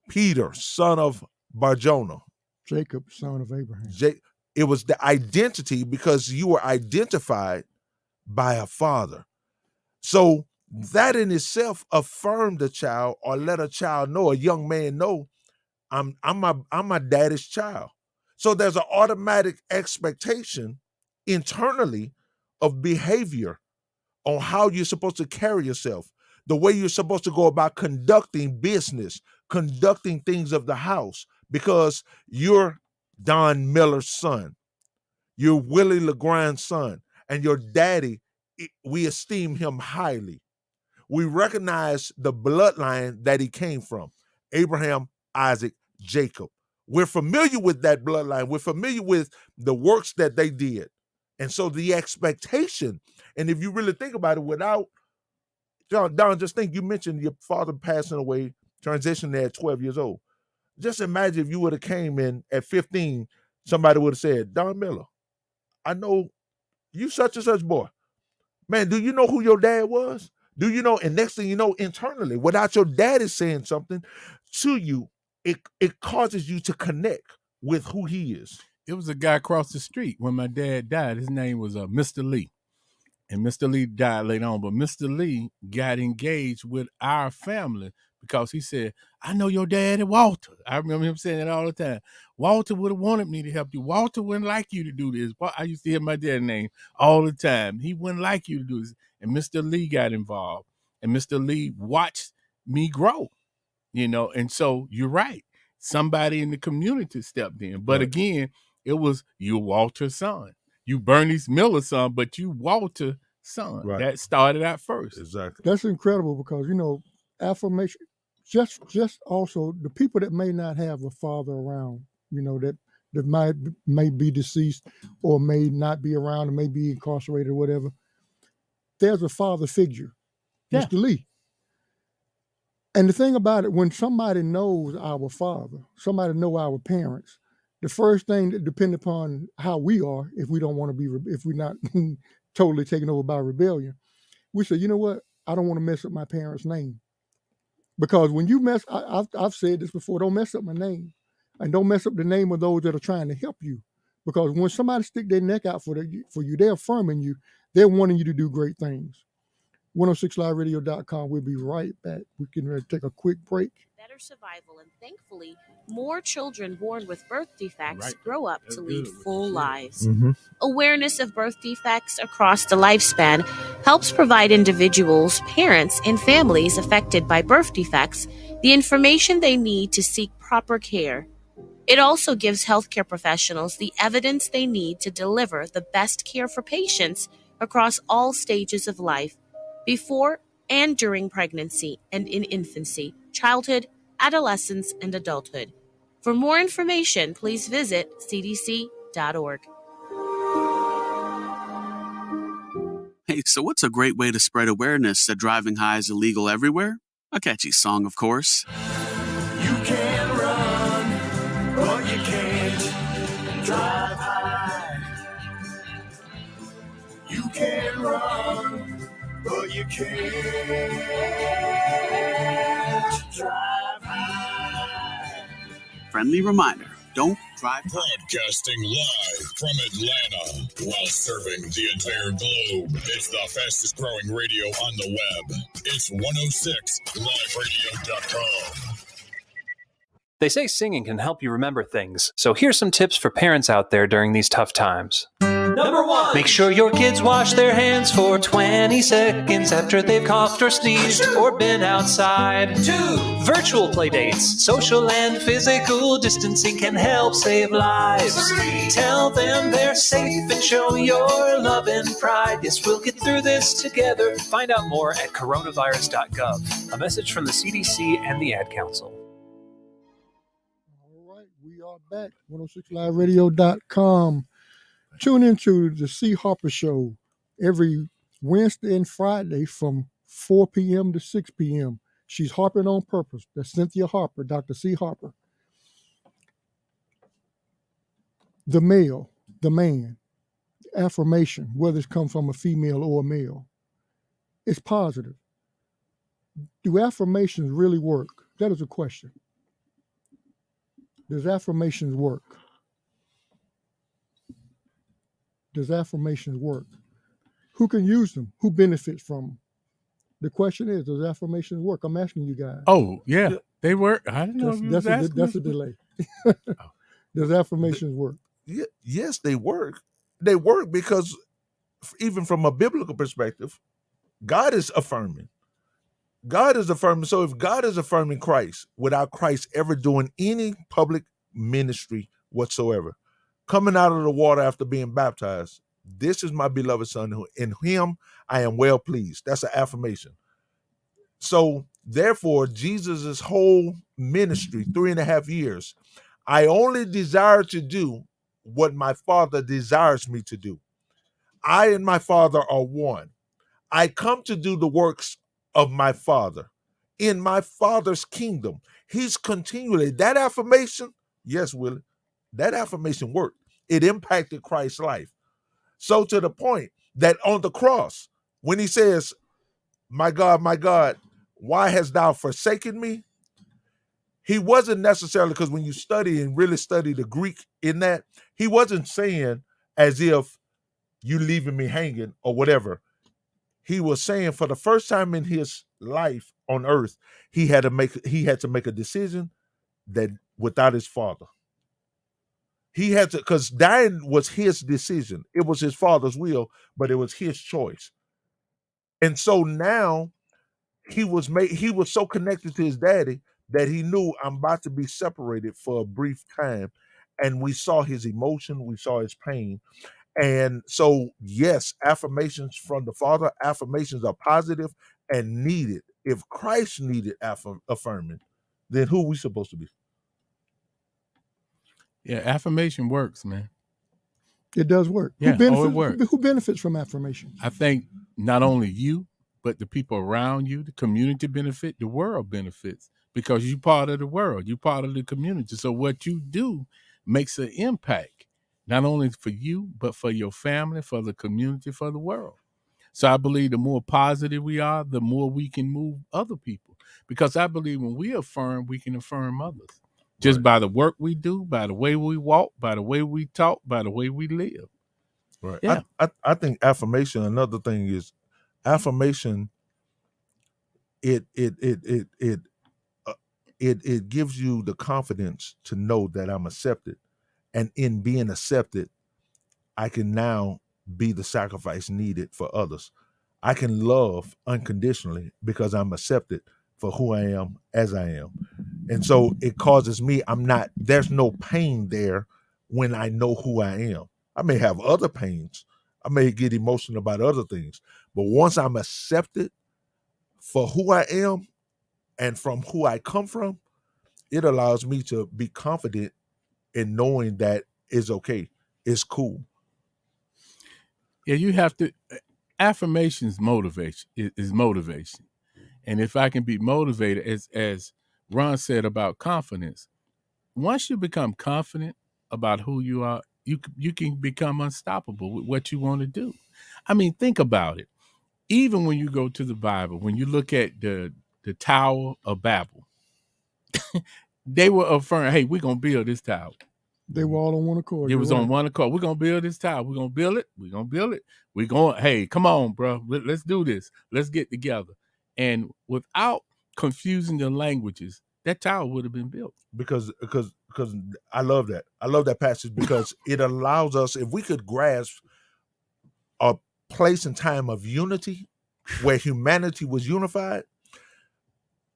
Peter, son of Barjona, Jacob, son of Abraham. It was the identity, because you were identified by a father. So that in itself affirmed a child, or let a child know, a young man know, I'm my daddy's child. So there's an automatic expectation internally of behavior on how you're supposed to carry yourself, the way you're supposed to go about conducting business, conducting things of the house, because you're Don Miller's son, you're Willie LeGrand's son, and your daddy, we esteem him highly. We recognize the bloodline that he came from, Abraham, Isaac, Jacob. We're familiar with that bloodline. We're familiar with the works that they did. And so the expectation, and if you really think about it, without, Don, just think, you mentioned your father passing away, transitioning at 12 years old. Just imagine if you would have came in at 15, somebody would have said, "Don Miller, I know you such and such boy. Man, do you know who your dad was? Do you know?" And next thing you know, internally, without your daddy saying something to you, it causes you to connect with who he is. It was a guy across the street when my dad died. His name was Mr. Lee. And Mr. Lee died later on. But Mr. Lee got engaged with our family because he said, "I know your daddy, Walter." I remember him saying that all the time. "Walter would have wanted me to help you. Walter wouldn't like you to do this." I used to hear my dad's name all the time. He wouldn't like you to do this. And Mr. Lee got involved. And Mr. Lee watched me grow, And so you're right. Somebody in the community stepped in. But again, it was you Walter's son. You Bernie Miller's son, but you Walter's son. Right. That started out first. Exactly. That's incredible, because, affirmation, just also the people that may not have a father around, that may be deceased or may not be around or may be incarcerated or whatever. There's a father figure, Mr. Lee. And the thing about it, when somebody knows our father, somebody know our parents, the first thing, that depending upon how we are, if we don't want to be, if we're not totally taken over by rebellion, we say, "You know what? I don't want to mess up my parents' name." Because when you I've said this before, don't mess up my name, and don't mess up the name of those that are trying to help you. Because when somebody stick their neck out for you, they're affirming you. They're wanting you to do great things. 106liveradio.com. We'll be right back. We can take a quick break. Better survival, and thankfully, more children born with birth defects grow up to lead full lives. Mm-hmm. Awareness of birth defects across the lifespan helps provide individuals, parents, and families affected by birth defects the information they need to seek proper care. It also gives healthcare professionals the evidence they need to deliver the best care for patients across all stages of life, before and during pregnancy and in infancy, childhood, adolescence, and adulthood. For more information, please visit cdc.org. Hey, so what's a great way to spread awareness that driving high is illegal everywhere? A catchy song, of course. You can run, but you can't drive high. you can't drive high. Friendly reminder, don't drive. Broadcasting live from Atlanta while serving the entire globe. It's the fastest growing radio on the web. It's 106liveradio.com. They say singing can help you remember things, so here's some tips for parents out there during these tough times. Number 1. Make sure your kids wash their hands for 20 seconds after they've coughed or sneezed or been outside. 2. Virtual play dates. Social and physical distancing can help save lives. 3. Tell them they're safe and show your love and pride. Yes, we'll get through this together. Find out more at coronavirus.gov. A message from the CDC and the Ad Council. All right, we are back. 106liveradio.com. Tune into the C. Harper Show every Wednesday and Friday from 4 p.m. to 6 p.m. She's harping on purpose. That's Cynthia Harper, Dr. C. Harper. The male, the man, affirmation, whether it's come from a female or a male, it's positive. Do affirmations really work? That is a question. Does affirmations work? Does affirmations work? Who can use them? Who benefits from them? The question is, does affirmations work? I'm asking you guys. Oh, yeah. They work. I didn't know. That's a delay. Does affirmations work? Yes, they work. They work because even from a biblical perspective, God is affirming. God is affirming. So if God is affirming Christ without Christ ever doing any public ministry whatsoever, coming out of the water after being baptized, this is my beloved son, who in him I am well pleased. That's an affirmation. So therefore, Jesus' whole ministry, 3.5 years, I only desire to do what my Father desires me to do. I and my Father are one. I come to do the works of my Father in my Father's kingdom. He's continually, that affirmation, yes, Willie, that affirmation worked. It impacted Christ's life. So to the point that on the cross, when he says, my God, why hast thou forsaken me? He wasn't necessarily, because when you study and really study the Greek in that, he wasn't saying as if you leaving me hanging or whatever. He was saying for the first time in his life on earth, he had to make a decision that without his Father. He had to, because dying was his decision. It was his Father's will, but it was his choice. And so now he was so connected to his daddy that he knew, I'm about to be separated for a brief time. And we saw his emotion, we saw his pain. And so, yes, affirmations from the Father, affirmations are positive and needed. If Christ needed affirming, then who are we supposed to be? Yeah, affirmation works, man. It does work. Yeah, it works. Who benefits from affirmation? I think not only you, but the people around you, the community benefit, the world benefits, because you're part of the world, you're part of the community. So what you do makes an impact, not only for you, but for your family, for the community, for the world. So I believe the more positive we are, the more we can move other people. Because I believe when we affirm, we can affirm others. Just by the work we do, by the way we walk, by the way we talk, by the way we live. Right. Yeah. I think affirmation, another thing is affirmation, it gives you the confidence to know that I'm accepted. And in being accepted, I can now be the sacrifice needed for others. I can love unconditionally because I'm accepted for who I am as I am. And so it causes me, there's no pain there when I know who I am. I may have other pains. I may get emotional about other things. But once I'm accepted for who I am and from who I come from, it allows me to be confident in knowing that it's okay. It's cool. Yeah, you have to, affirmations motivation is motivation. And if I can be motivated, as Ron said about confidence, once you become confident about who you are, you can become unstoppable with what you want to do. I mean, think about it. even when you go to the Bible, when you look at the Tower of Babel, they were affirming, hey, we're going to build this tower. They were all on one accord. It was on one accord. We're going to build this tower. We're going to build it. We're going to build it. We're going, hey, come on, bro. Let's do this. Let's get together. And without confusing the languages, that tower would have been built. Because I love that. I love that passage because it allows us, if we could grasp a place and time of unity where humanity was unified,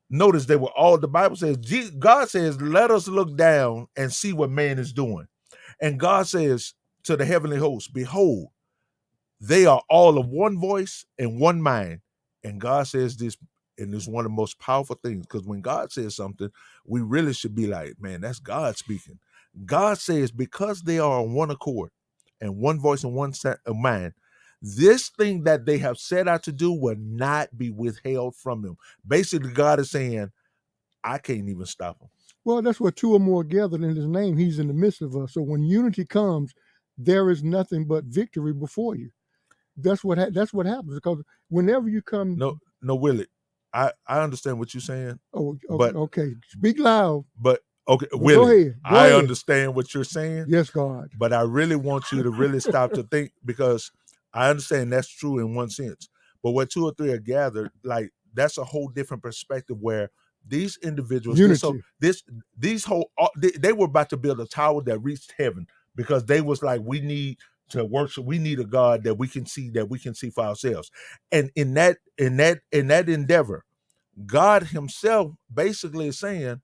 notice they were all, the Bible says, God says, let us look down and see what man is doing. And God says to the heavenly host, behold, they are all of one voice and one mind. And God says this, and it's one of the most powerful things, because when God says something, we really should be like, man, that's God speaking. God says, because they are on one accord and one voice and one mind, this thing that they have set out to do will not be withheld from them. Basically, God is saying, I can't even stop them. Well, that's what two or more gathered in his name, he's in the midst of us. So when unity comes, there is nothing but victory before you. That's what happens, because whenever you come. No, Willie, I understand what you're saying. Oh, but, okay. Speak loud. But okay, well, Willie, go ahead. Understand what you're saying. Yes, God. But I really want you to really stop to think, because I understand that's true in one sense. But where two or three are gathered, like that's a whole different perspective where these individuals, they were about to build a tower that reached heaven, because they was like, we need to worship, we need a God that we can see for ourselves. And in that endeavor, God himself basically is saying,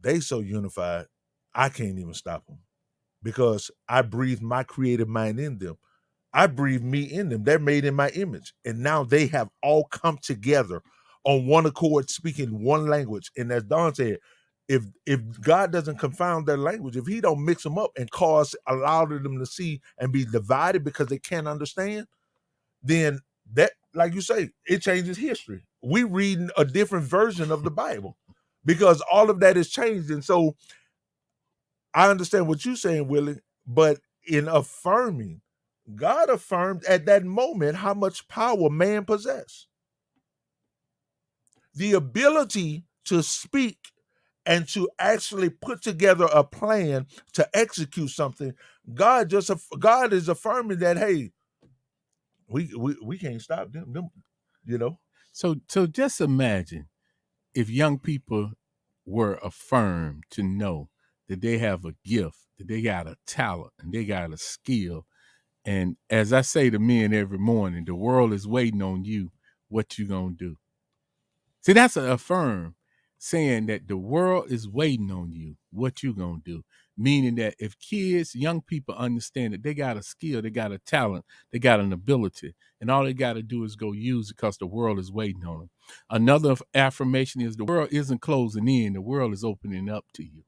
they so unified, I can't even stop them, because I breathe my creative mind in them. I breathe me in them. They're made in my image. And now they have all come together on one accord, speaking one language. And as Don said, if God doesn't confound their language, if he don't mix them up and allow them to see and be divided because they can't understand, then that, like you say, it changes history. We reading a different version of the Bible because all of that is changed. And so I understand what you're saying, Willie, but in affirming, God affirmed at that moment how much power man possessed. The ability to speak and to actually put together a plan to execute something. God is affirming that, hey, we can't stop them, you know. So just imagine if young people were affirmed to know that they have a gift, that they got a talent, and they got a skill. And as I say to men every morning, the world is waiting on you. What you gonna do? See, that's an affirm, saying that the world is waiting on you. What you gonna do? Meaning that if kids, young people understand that they got a skill, they got a talent, they got an ability, and all they got to do is go use it because the world is waiting on them. Another affirmation is the world isn't closing in, the world is opening up to you.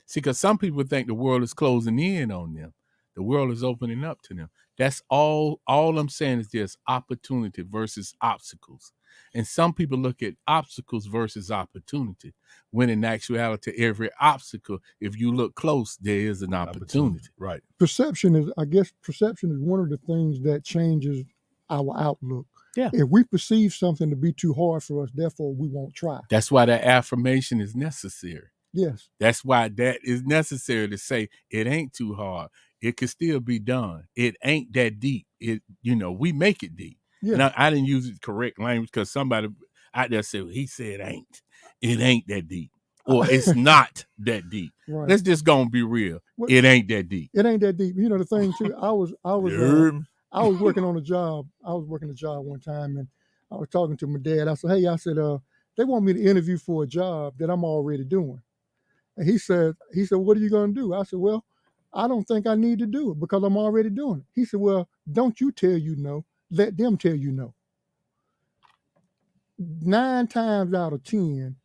See, because some people think the world is closing in on them. The world is opening up to them. That's all I'm saying is there's opportunity versus obstacles. And some people look at obstacles versus opportunity, when in actuality, every obstacle, if you look close, there is an opportunity. Right. Perception is one of the things that changes our outlook. Yeah. If we perceive something to be too hard for us, therefore we won't try. That's why that affirmation is necessary. Yes. That's why that is necessary, to say it ain't too hard. It can still be done. It ain't that deep. We make it deep. Yeah. And I didn't use the correct language because somebody out there said, well, he said ain't. It ain't that deep. Or it's not that deep. Right. Let's just go and be real. It ain't that deep. It ain't that deep. You know, the thing too, I was working on a job. I was working a job one time, and I was talking to my dad. I said, hey, they want me to interview for a job that I'm already doing. And he said, what are you going to do? I said, well, I don't think I need to do it because I'm already doing it. He said, well, don't you tell you no. Let them tell you no. 9 times out of 10,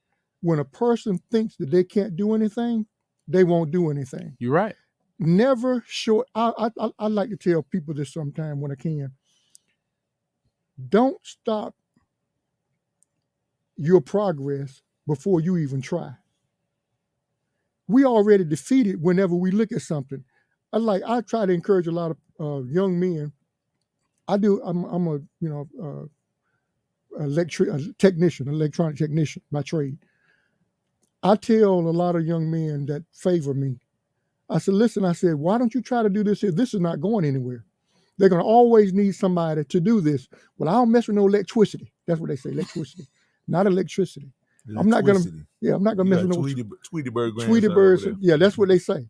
when a person thinks that they can't do anything, they won't do anything. You're right. Never short. I like to tell people this sometime when I can. Don't stop your progress before you even try. We already defeated whenever we look at something. I try to encourage a lot of young men I do. I'm a technician, electronic technician by trade. I tell a lot of young men that favor me. I said, listen, I said, why don't you try to do this here? This is not going anywhere. They're going to always need somebody to do this. Well, I don't mess with no electricity. That's what they say, electricity, not electricity. I'm not going to, I'm not going to mess with no Tweety Bird. Tweety Birds. Yeah, that's what they say.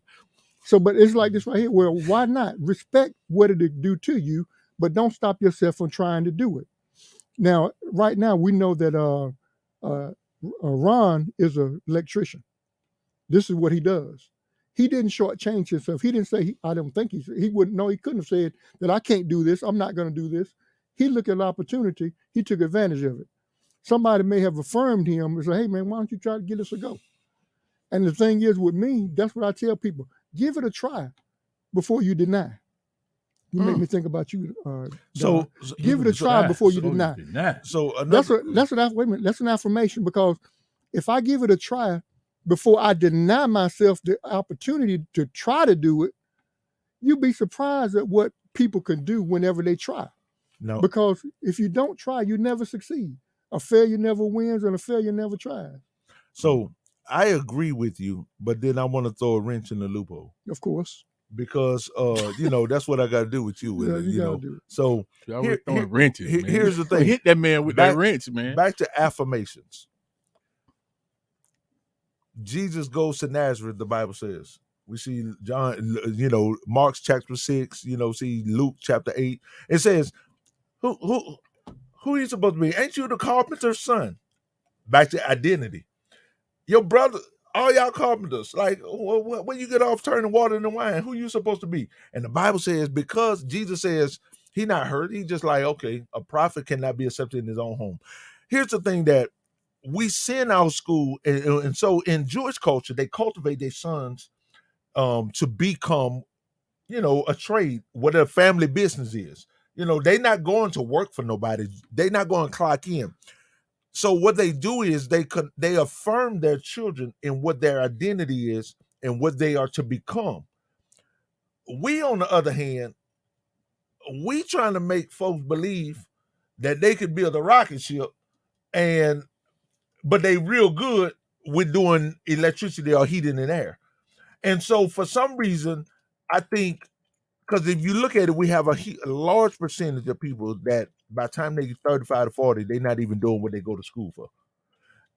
So, but it's like this right here. Well, why not? Respect what it do to you, but don't stop yourself from trying to do it. Now, right now, we know that Ron is an electrician. This is what he does. He didn't shortchange himself. He didn't say, I don't think he wouldn't know. He couldn't have said that I can't do this. I'm not going to do this. He looked at an opportunity. He took advantage of it. Somebody may have affirmed him and say, hey, man, why don't you try to get us a go? And the thing is with me, that's what I tell people. Give it a try before you deny. You make me think about you. So give it a try before you deny. So that's an affirmation, because if I give it a try before I deny myself the opportunity to try to do it, you'd be surprised at what people can do whenever they try. No. Because if you don't try, you never succeed. A failure never wins and a failure never tries. So I agree with you, but then I want to throw a wrench in the loophole. Of course. Because that's what I got to do with you. With it, you know. Do it. So here's the thing: hit that man with that wrench, man. Back to affirmations. Jesus goes to Nazareth. The Bible says we see John. Mark chapter 6. See Luke chapter 8. It says, "Who are you supposed to be? Ain't you the carpenter's son?" Back to identity. Your brother. All y'all carpenters, like, when you get off turning water into wine, who you supposed to be? And the Bible says, because Jesus says he not hurt, he just like, okay, a prophet cannot be accepted in his own home. Here's the thing that we send our school, and so in Jewish culture, they cultivate their sons to become, a trade, what a family business is. They're not going to work for nobody. They're not going to clock in. So what they do is they affirm their children in what their identity is and what they are to become. We, on the other hand, we trying to make folks believe that they could build a rocket ship, but they real good with doing electricity or heating and air. And so for some reason, I think, because if you look at it, we have a large percentage of people that by the time they get 35 to 40, they're not even doing what they go to school for.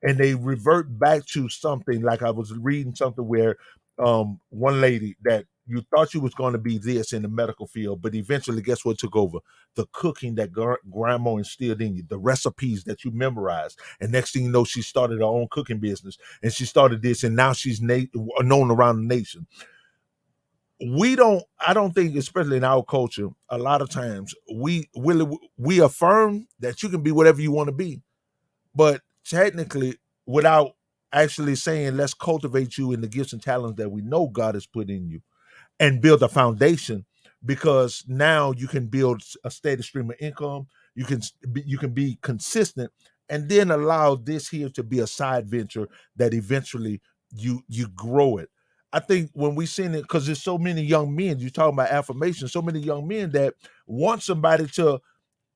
And they revert back to something, like I was reading something where one lady that you thought she was going to be this in the medical field, but eventually guess what took over? The cooking that grandma instilled in you, the recipes that you memorized. And next thing you know, she started her own cooking business, and she started this, and now she's known around the nation. I don't think, especially in our culture, a lot of times we affirm that you can be whatever you want to be, but technically, without actually saying, let's cultivate you in the gifts and talents that we know God has put in you and build a foundation, because now you can build a steady stream of income. You can be consistent, and then allow this here to be a side venture that eventually you grow it. I think when we seen it, because there's so many young men, you're talking about affirmation, so many young men that want somebody to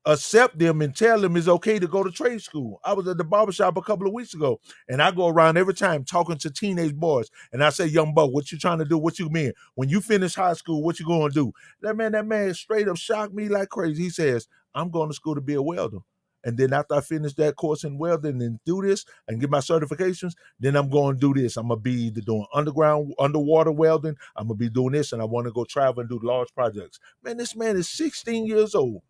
accept them and tell them it's okay to go to trade school. I was at the barbershop a couple of weeks ago, and I go around every time talking to teenage boys, and I say, young buck, what you trying to do? What you mean? When you finish high school, what you going to do? That man straight up shocked me like crazy. He says, I'm going to school to be a welder. And then after I finish that course in welding and do this and get my certifications, then I'm going to do this. I'm going to be either doing underwater welding. I'm going to be doing this, and I want to go travel and do large projects. Man, this man is 16 years old.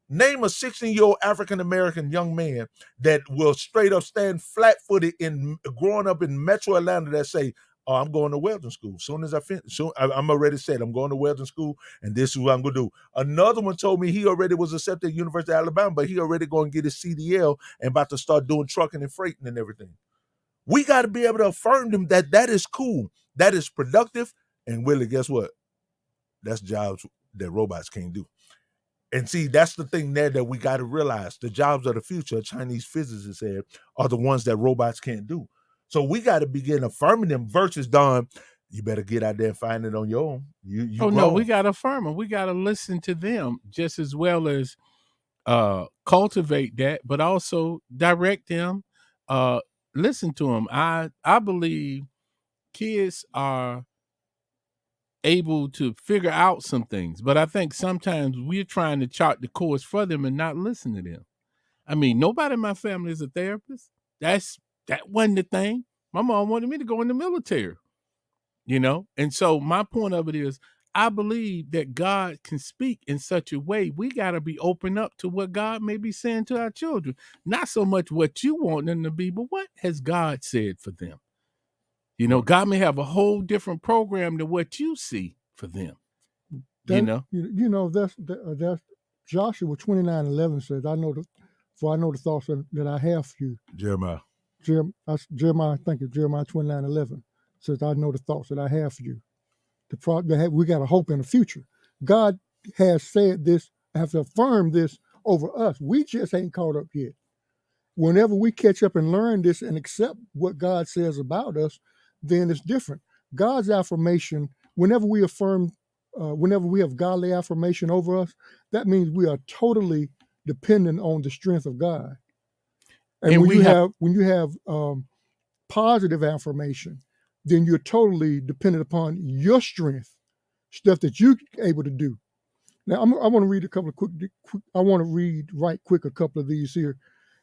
Name a 16-year-old African-American young man that will straight up stand flat-footed in growing up in Metro Atlanta that say, oh, I'm going to welding school. Soon as I finish, I'm already said I'm going to welding school, and this is what I'm going to do. Another one told me he already was accepted at University of Alabama, but he already going to get his CDL and about to start doing trucking and freighting and everything. We got to be able to affirm them that is cool, that is productive, and really, guess what? That's jobs that robots can't do. And see, that's the thing there that we got to realize. The jobs of the future, Chinese physicists said, are the ones that robots can't do. So we got to begin affirming them versus, Don, you better get out there and find it on your own. You No, we got to affirm them. We got to listen to them just as well as cultivate that, but also direct them, listen to them. I believe kids are able to figure out some things, but I think sometimes we're trying to chart the course for them and not listen to them. I mean, nobody in my family is a therapist. That wasn't the thing. My mom wanted me to go in the military, and so my point of it is, I believe that God can speak in such a way. We got to be open up to what God may be saying to our children. Not so much what you want them to be, but what has God said for them? God may have a whole different program than what you see for them. That's Joshua 29:11 says, I know the thoughts that I have for you. Jeremiah. Thank you. Jeremiah 29:11 says, I know the thoughts that I have for you. We got a hope in the future. God has said this, has affirmed this over us. We just ain't caught up yet. Whenever we catch up and learn this and accept what God says about us, then it's different. God's affirmation, whenever we affirm, whenever we have godly affirmation over us, that means we are totally dependent on the strength of God. And when you have positive affirmation, then you're totally dependent upon your strength, stuff that you're able to do. Now, I want to read a couple of quick. I want to read right quick a couple of these here.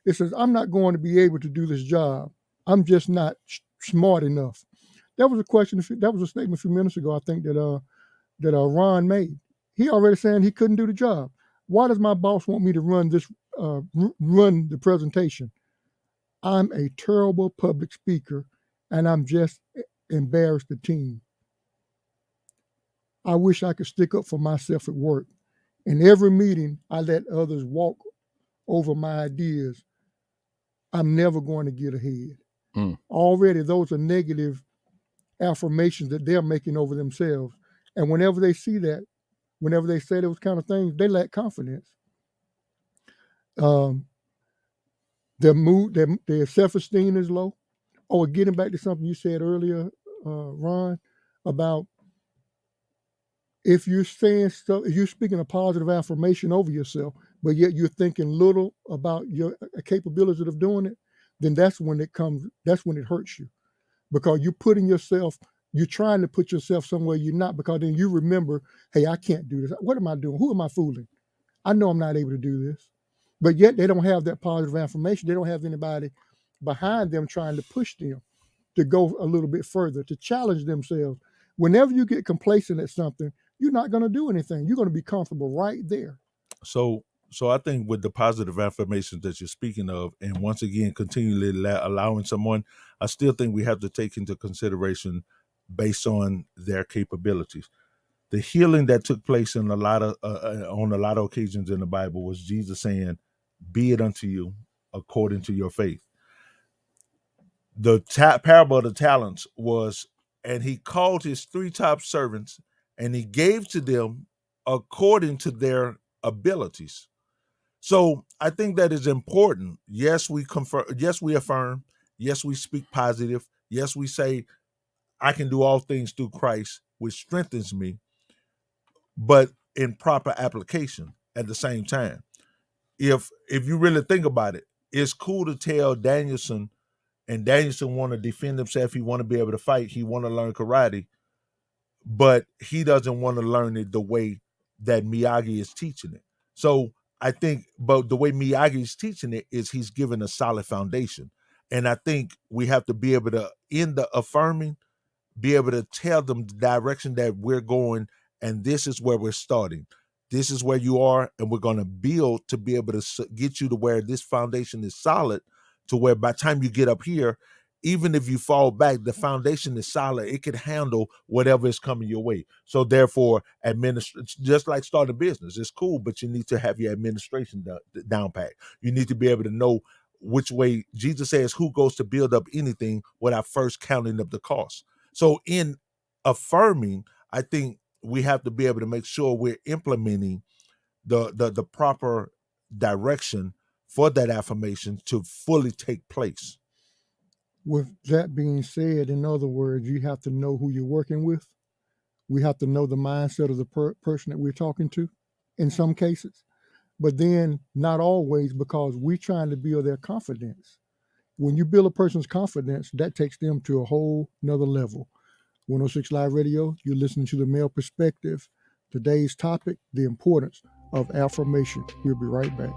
It says, I'm not going to be able to do this job. I'm just not smart enough. That was a question. That was a statement a few minutes ago, I think, that Ron made. He already saying he couldn't do the job. Why does my boss want me to run the presentation? I'm a terrible public speaker, and I'm just embarrassed the team. I wish I could stick up for myself at work. In every meeting, I let others walk over my ideas. I'm never going to get ahead. Already, those are negative affirmations that they're making over themselves. And whenever they see that, whenever they say those kind of things, they lack confidence. Their self-esteem is low. Oh, getting back to something you said earlier, Ron, about if you're saying stuff, if you're speaking a positive affirmation over yourself, but yet you're thinking little about your capabilities of doing it, then that's when it hurts you. Because you're trying to put yourself somewhere you're not, because then you remember, hey, I can't do this. What am I doing? Who am I fooling? I know I'm not able to do this. But yet they don't have that positive affirmation. They don't have anybody behind them trying to push them to go a little bit further, to challenge themselves. Whenever you get complacent at something, you're not going to do anything. You're going to be comfortable right there. So I think with the positive affirmations that you're speaking of, and once again, continually allowing someone, I still think we have to take into consideration based on their capabilities. The healing that took place on a lot of occasions in the Bible was Jesus saying, be it unto you according to your faith. The parable of the talents was, and he called his 3 top servants and he gave to them according to their abilities. So I think that is important. Yes, we confirm. Yes, we affirm. Yes, we speak positive. Yes, we say, I can do all things through Christ, which strengthens me, but in proper application at the same time. If you really think about it, it's cool to tell Danielson, and Danielson want to defend himself. He want to be able to fight. He want to learn karate, but he doesn't want to learn it the way that Miyagi is teaching it. So I think, but the way Miyagi is teaching it is he's given a solid foundation. And I think we have to be able to, in the affirming, be able to tell them the direction that we're going, and this is where we're starting. This is where you are, and we're going to build to be able to get you to where this foundation is solid, to where by the time you get up here, even if you fall back, the foundation is solid. It can handle whatever is coming your way. So therefore, just like starting a business, it's cool, but you need to have your administration down pat. You need to be able to know which way. Jesus says, who goes to build up anything without first counting up the cost? So in affirming, I think we have to be able to make sure we're implementing the proper direction for that affirmation to fully take place. With that being said, in other words, you have to know who you're working with. We have to know the mindset of the person that we're talking to in some cases, but then not always, because we're trying to build their confidence. When you build a person's confidence, that takes them to a whole nother level. 106 Live Radio, you're listening to The Male Perspective. Today's topic, the importance of affirmation. We'll be right back.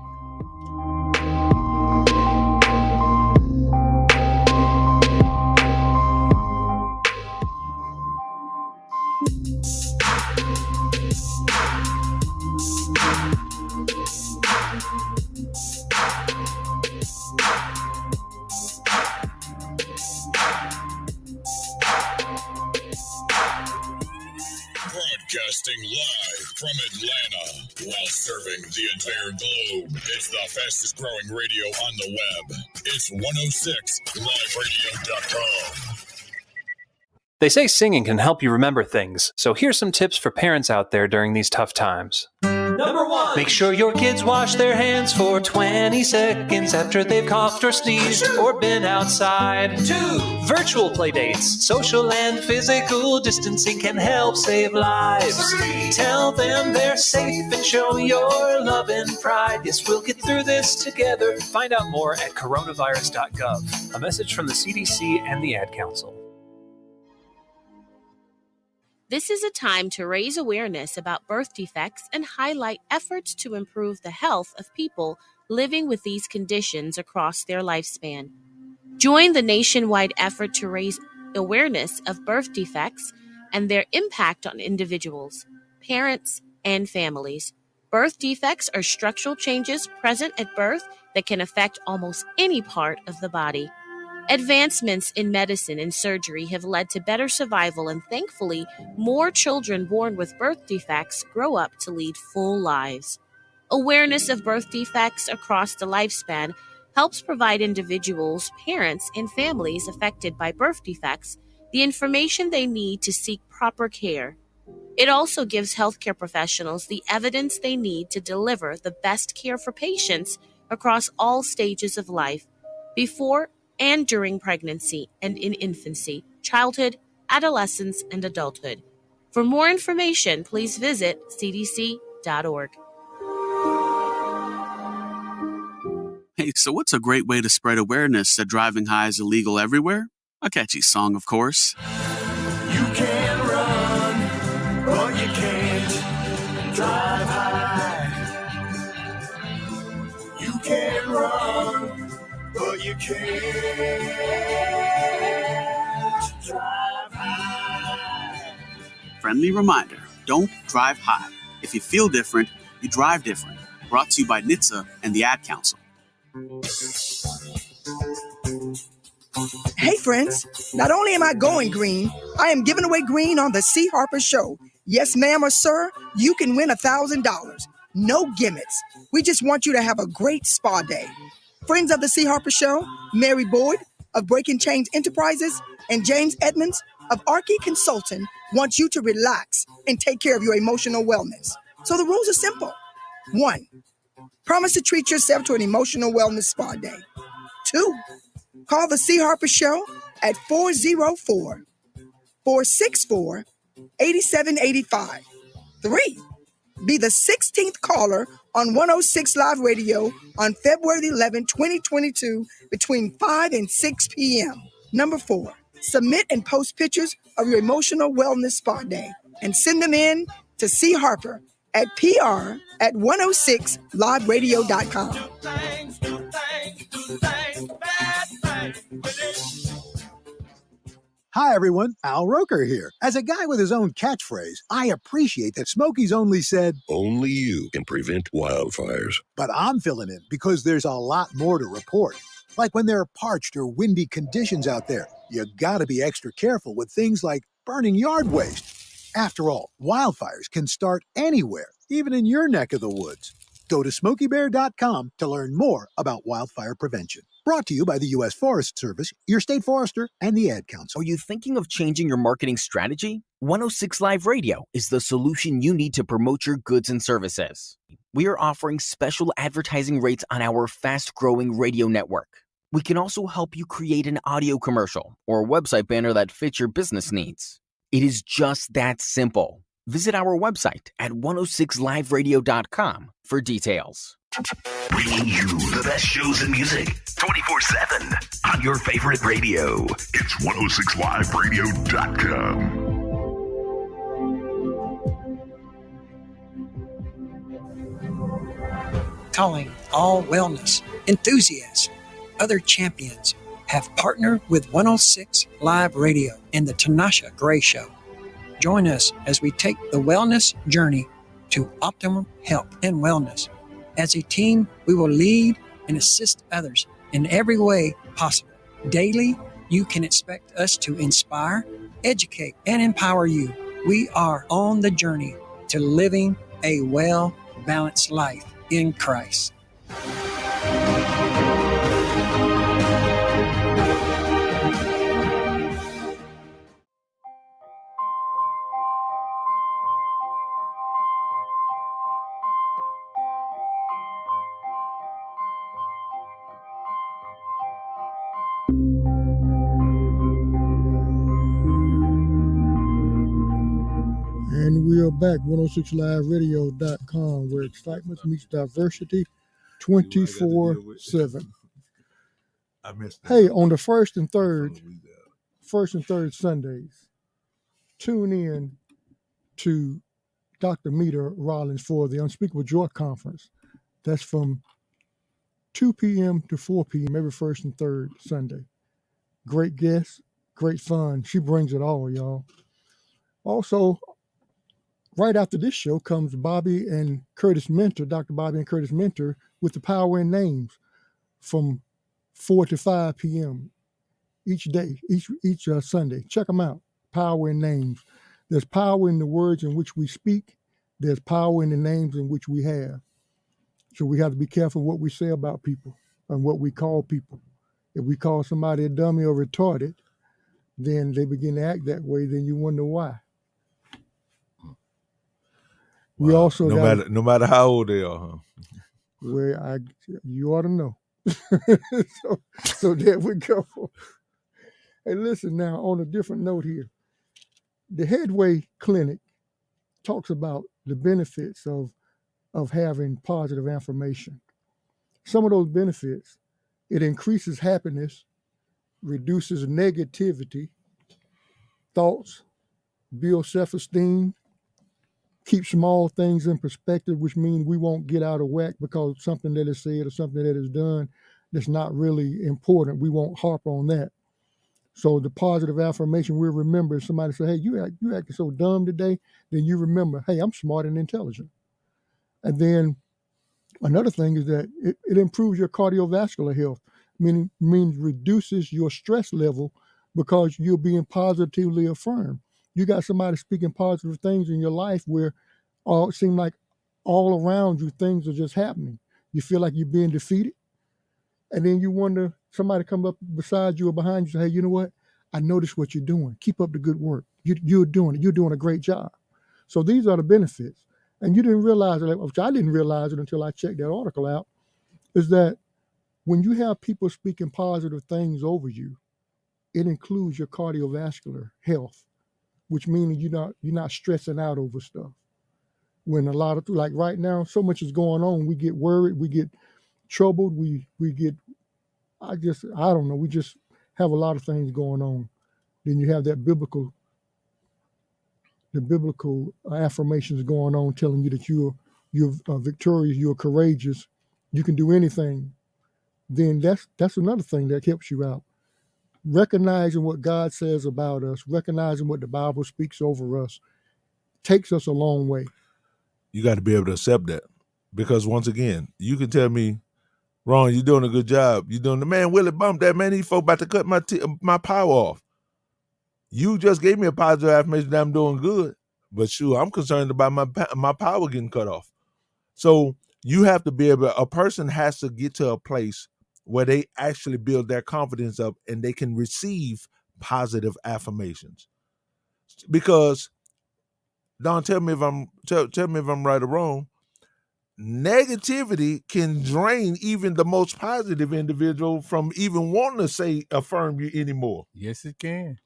Broadcasting live from Atlanta while serving the entire globe. It's the fastest growing radio on the web. It's 106liveradio.com. They say singing can help you remember things, so here's some tips for parents out there during these tough times. Number 1. Make sure your kids wash their hands for 20 seconds after they've coughed or sneezed or been outside. 2. Virtual play dates, social and physical distancing can help save lives. 3. Tell them they're safe and show your love and pride. Yes, we'll get through this together. Find out more at coronavirus.gov. A message from the CDC and the Ad Council. This is a time to raise awareness about birth defects and highlight efforts to improve the health of people living with these conditions across their lifespan. Join the nationwide effort to raise awareness of birth defects and their impact on individuals, parents, and families. Birth defects are structural changes present at birth that can affect almost any part of the body. Advancements in medicine and surgery have led to better survival, and thankfully, more children born with birth defects grow up to lead full lives. Awareness of birth defects across the lifespan helps provide individuals, parents, and families affected by birth defects the information they need to seek proper care. It also gives healthcare professionals the evidence they need to deliver the best care for patients across all stages of life, before and during pregnancy and in infancy, childhood, adolescence, and adulthood. For more information, please visit cdc.org. Hey, so what's a great way to spread awareness that driving high is illegal everywhere? A catchy song, of course. You can run, but you can't drive high. You can run, but you can't drive high. Friendly reminder, don't drive high. If you feel different, you drive different. Brought to you by NHTSA and the Ad Council. Hey friends, not only am I going green, I am giving away green on the C. Harper Show. Yes, ma'am or sir, you can win $1,000. No gimmicks. We just want you to have a great spa day. Friends of the C. Harper Show, Mary Boyd of Breaking Chains Enterprises and James Edmonds of Archie Consulting want you to relax and take care of your emotional wellness. So the rules are simple. 1, promise to treat yourself to an emotional wellness spa day. 2, call the C. Harper Show at 404-464-8785. 3, be the 16th caller on 106 Live Radio on February 11, 2022, between 5 and 6 p.m. 4, submit and post pictures of your emotional wellness spa day and send them in to C. Harper at PR@106liveradio.com. Hi, everyone. Al Roker here. As a guy with his own catchphrase, I appreciate that Smokey's only said, Only you can prevent wildfires. But I'm filling in because there's a lot more to report. Like when there are parched or windy conditions out there, you gotta be extra careful with things like burning yard waste. After all, wildfires can start anywhere, even in your neck of the woods. Go to SmokeyBear.com to learn more about wildfire prevention. Brought to you by the U.S. Forest Service, your state forester, and the Ad Council. Are you thinking of changing your marketing strategy? 106 Live Radio is the solution you need to promote your goods and services. We are offering special advertising rates on our fast-growing radio network. We can also help you create an audio commercial or a website banner that fits your business needs. It is just that simple. Visit our website at 106liveradio.com for details. Bringing you the best shows and music 24/7 on your favorite radio. It's 106liveradio.com. Calling all wellness enthusiasts. Other champions have partnered with 106 Live Radio and the Tanasha Gray Show. Join us as we take the wellness journey to optimum health and wellness. As a team, we will lead and assist others in every way possible. Daily, you can expect us to inspire, educate, and empower you. We are on the journey to living a well-balanced life in Christ. And we are back, 106liveradio.com, where excitement meets diversity 24/7. I missed that. Hey, on the first and third Sundays, tune in to Dr. Meta Rollins for the Unspeakable Joy Conference. That's from 2 p.m. to 4 p.m. every first and third Sunday. Great guests, great fun. She brings it all, y'all. Also, right after this show comes Bobby and Curtis Mentor, Dr. Bobby and Curtis Mentor, with the Power in Names from 4 to 5 p.m. each day, each Sunday. Check them out. Power in Names. There's power in the words in which we speak. There's power in the names in which we have. So we have to be careful what we say about people and what we call people. If we call somebody a dummy or retarded, then they begin to act that way, then you wonder why. We also no matter how old they are, huh? Well, you ought to know. so there we go. Hey, listen now, on a different note here. The Headway Clinic talks about the benefits of having positive affirmation. Some of those benefits, it increases happiness, reduces negativity, thoughts, builds self-esteem, keep small things in perspective, which means we won't get out of whack because something that is said or something that is done that's not really important. We won't harp on that. So the positive affirmation, we'll remember if somebody say, hey, you acting so dumb today, then you remember, hey, I'm smart and intelligent. And then another thing is that it improves your cardiovascular health, means reduces your stress level because you're being positively affirmed. You got somebody speaking positive things in your life where it seems like all around you things are just happening. You feel like you're being defeated. And then you wonder, somebody come up beside you or behind you and say, hey, you know what? I noticed what you're doing. Keep up the good work. You're doing it. You're doing a great job. So these are the benefits. And you didn't realize it, which I didn't realize it until I checked that article out, is that when you have people speaking positive things over you, it includes your cardiovascular health, which means you're not stressing out over stuff. When a lot of, like right now, so much is going on, we get worried, we get troubled, we get, I don't know, we just have a lot of things going on. Then you have that biblical affirmations going on telling you that you're victorious, you're courageous, you can do anything. Then that's another thing that helps you out. Recognizing what God says about us, recognizing what the Bible speaks over us, takes us a long way. You got to be able to accept that. Because once again, you can tell me, Ron, you're doing a good job. You're doing the man, Willie bump that man. These folk about to cut my power off. You just gave me a positive affirmation that I'm doing good. But sure, I'm concerned about my power getting cut off. So you have to be a person has to get to a place where they actually build their confidence up and they can receive positive affirmations. Because Don, tell me if I'm right or wrong. negativity can drain even the most positive individual from even wanting to say affirm you anymore. Yes, it can.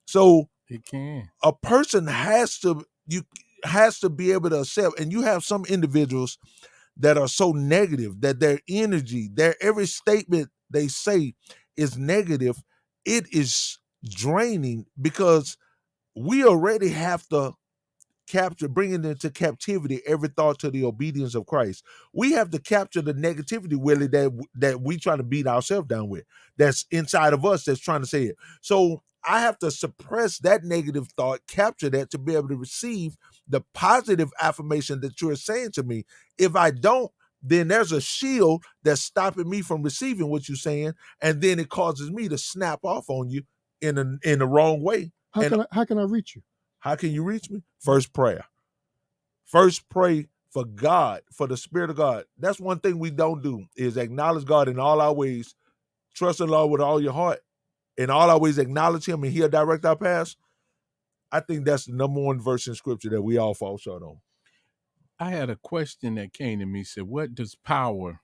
So it can. A person has to be able to accept, and you have some individuals that are so negative that their energy, their every statement they say is negative. It is draining because we already have to bringing into captivity every thought to the obedience of Christ. We have to capture the negativity, Willie, that we try to beat ourselves down with. That's inside of us that's trying to say it. So I have to suppress that negative thought, capture that to be able to receive the positive affirmation that you're saying to me. If I don't, then there's a shield that's stopping me from receiving what you're saying, and then it causes me to snap off on you in the wrong way. How can I reach you? How can you reach me? First, prayer. First, pray for God, for the Spirit of God. That's one thing we don't do, is acknowledge God in all our ways, trust the Lord with all your heart, and all our ways acknowledge Him, and He'll direct our paths. I think that's the number one verse in Scripture that we all fall short on. I had a question that came to me, said, what does power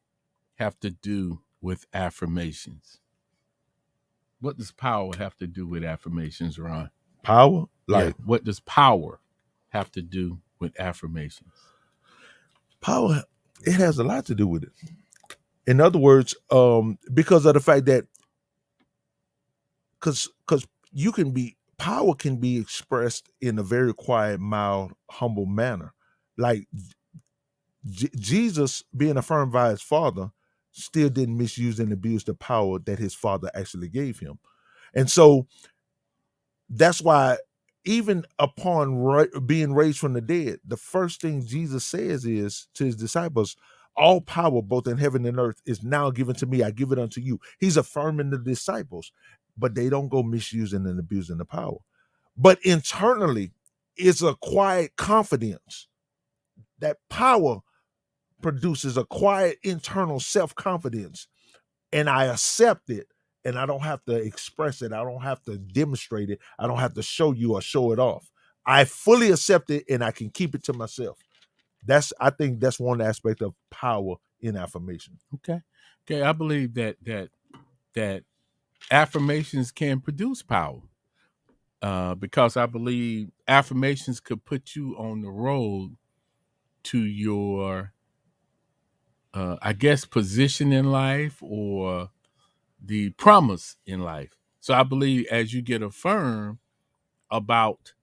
have to do with affirmations? What does power have to do with affirmations, Ron? Power? What does power have to do with affirmations? Power, it has a lot to do with it. In other words, because of the fact that, because power can be expressed in a very quiet, mild, humble manner. Like Jesus, being affirmed by his Father, still didn't misuse and abuse the power that his Father actually gave him. And so that's why even upon being raised from the dead, the first thing Jesus says is to his disciples, all power both in heaven and earth is now given to me. I give it unto you. He's affirming the disciples, but they don't go misusing and abusing the power. But internally, it's a quiet confidence. That power produces a quiet internal self-confidence, and I accept it, and I don't have to express it. I don't have to demonstrate it. I don't have to show you or show it off. I fully accept it, and I can keep it to myself. I think that's one aspect of power in affirmation. Okay. I believe that affirmations can produce power, because I believe affirmations could put you on the road to your, position in life or the promise in life. So I believe as you get affirmed about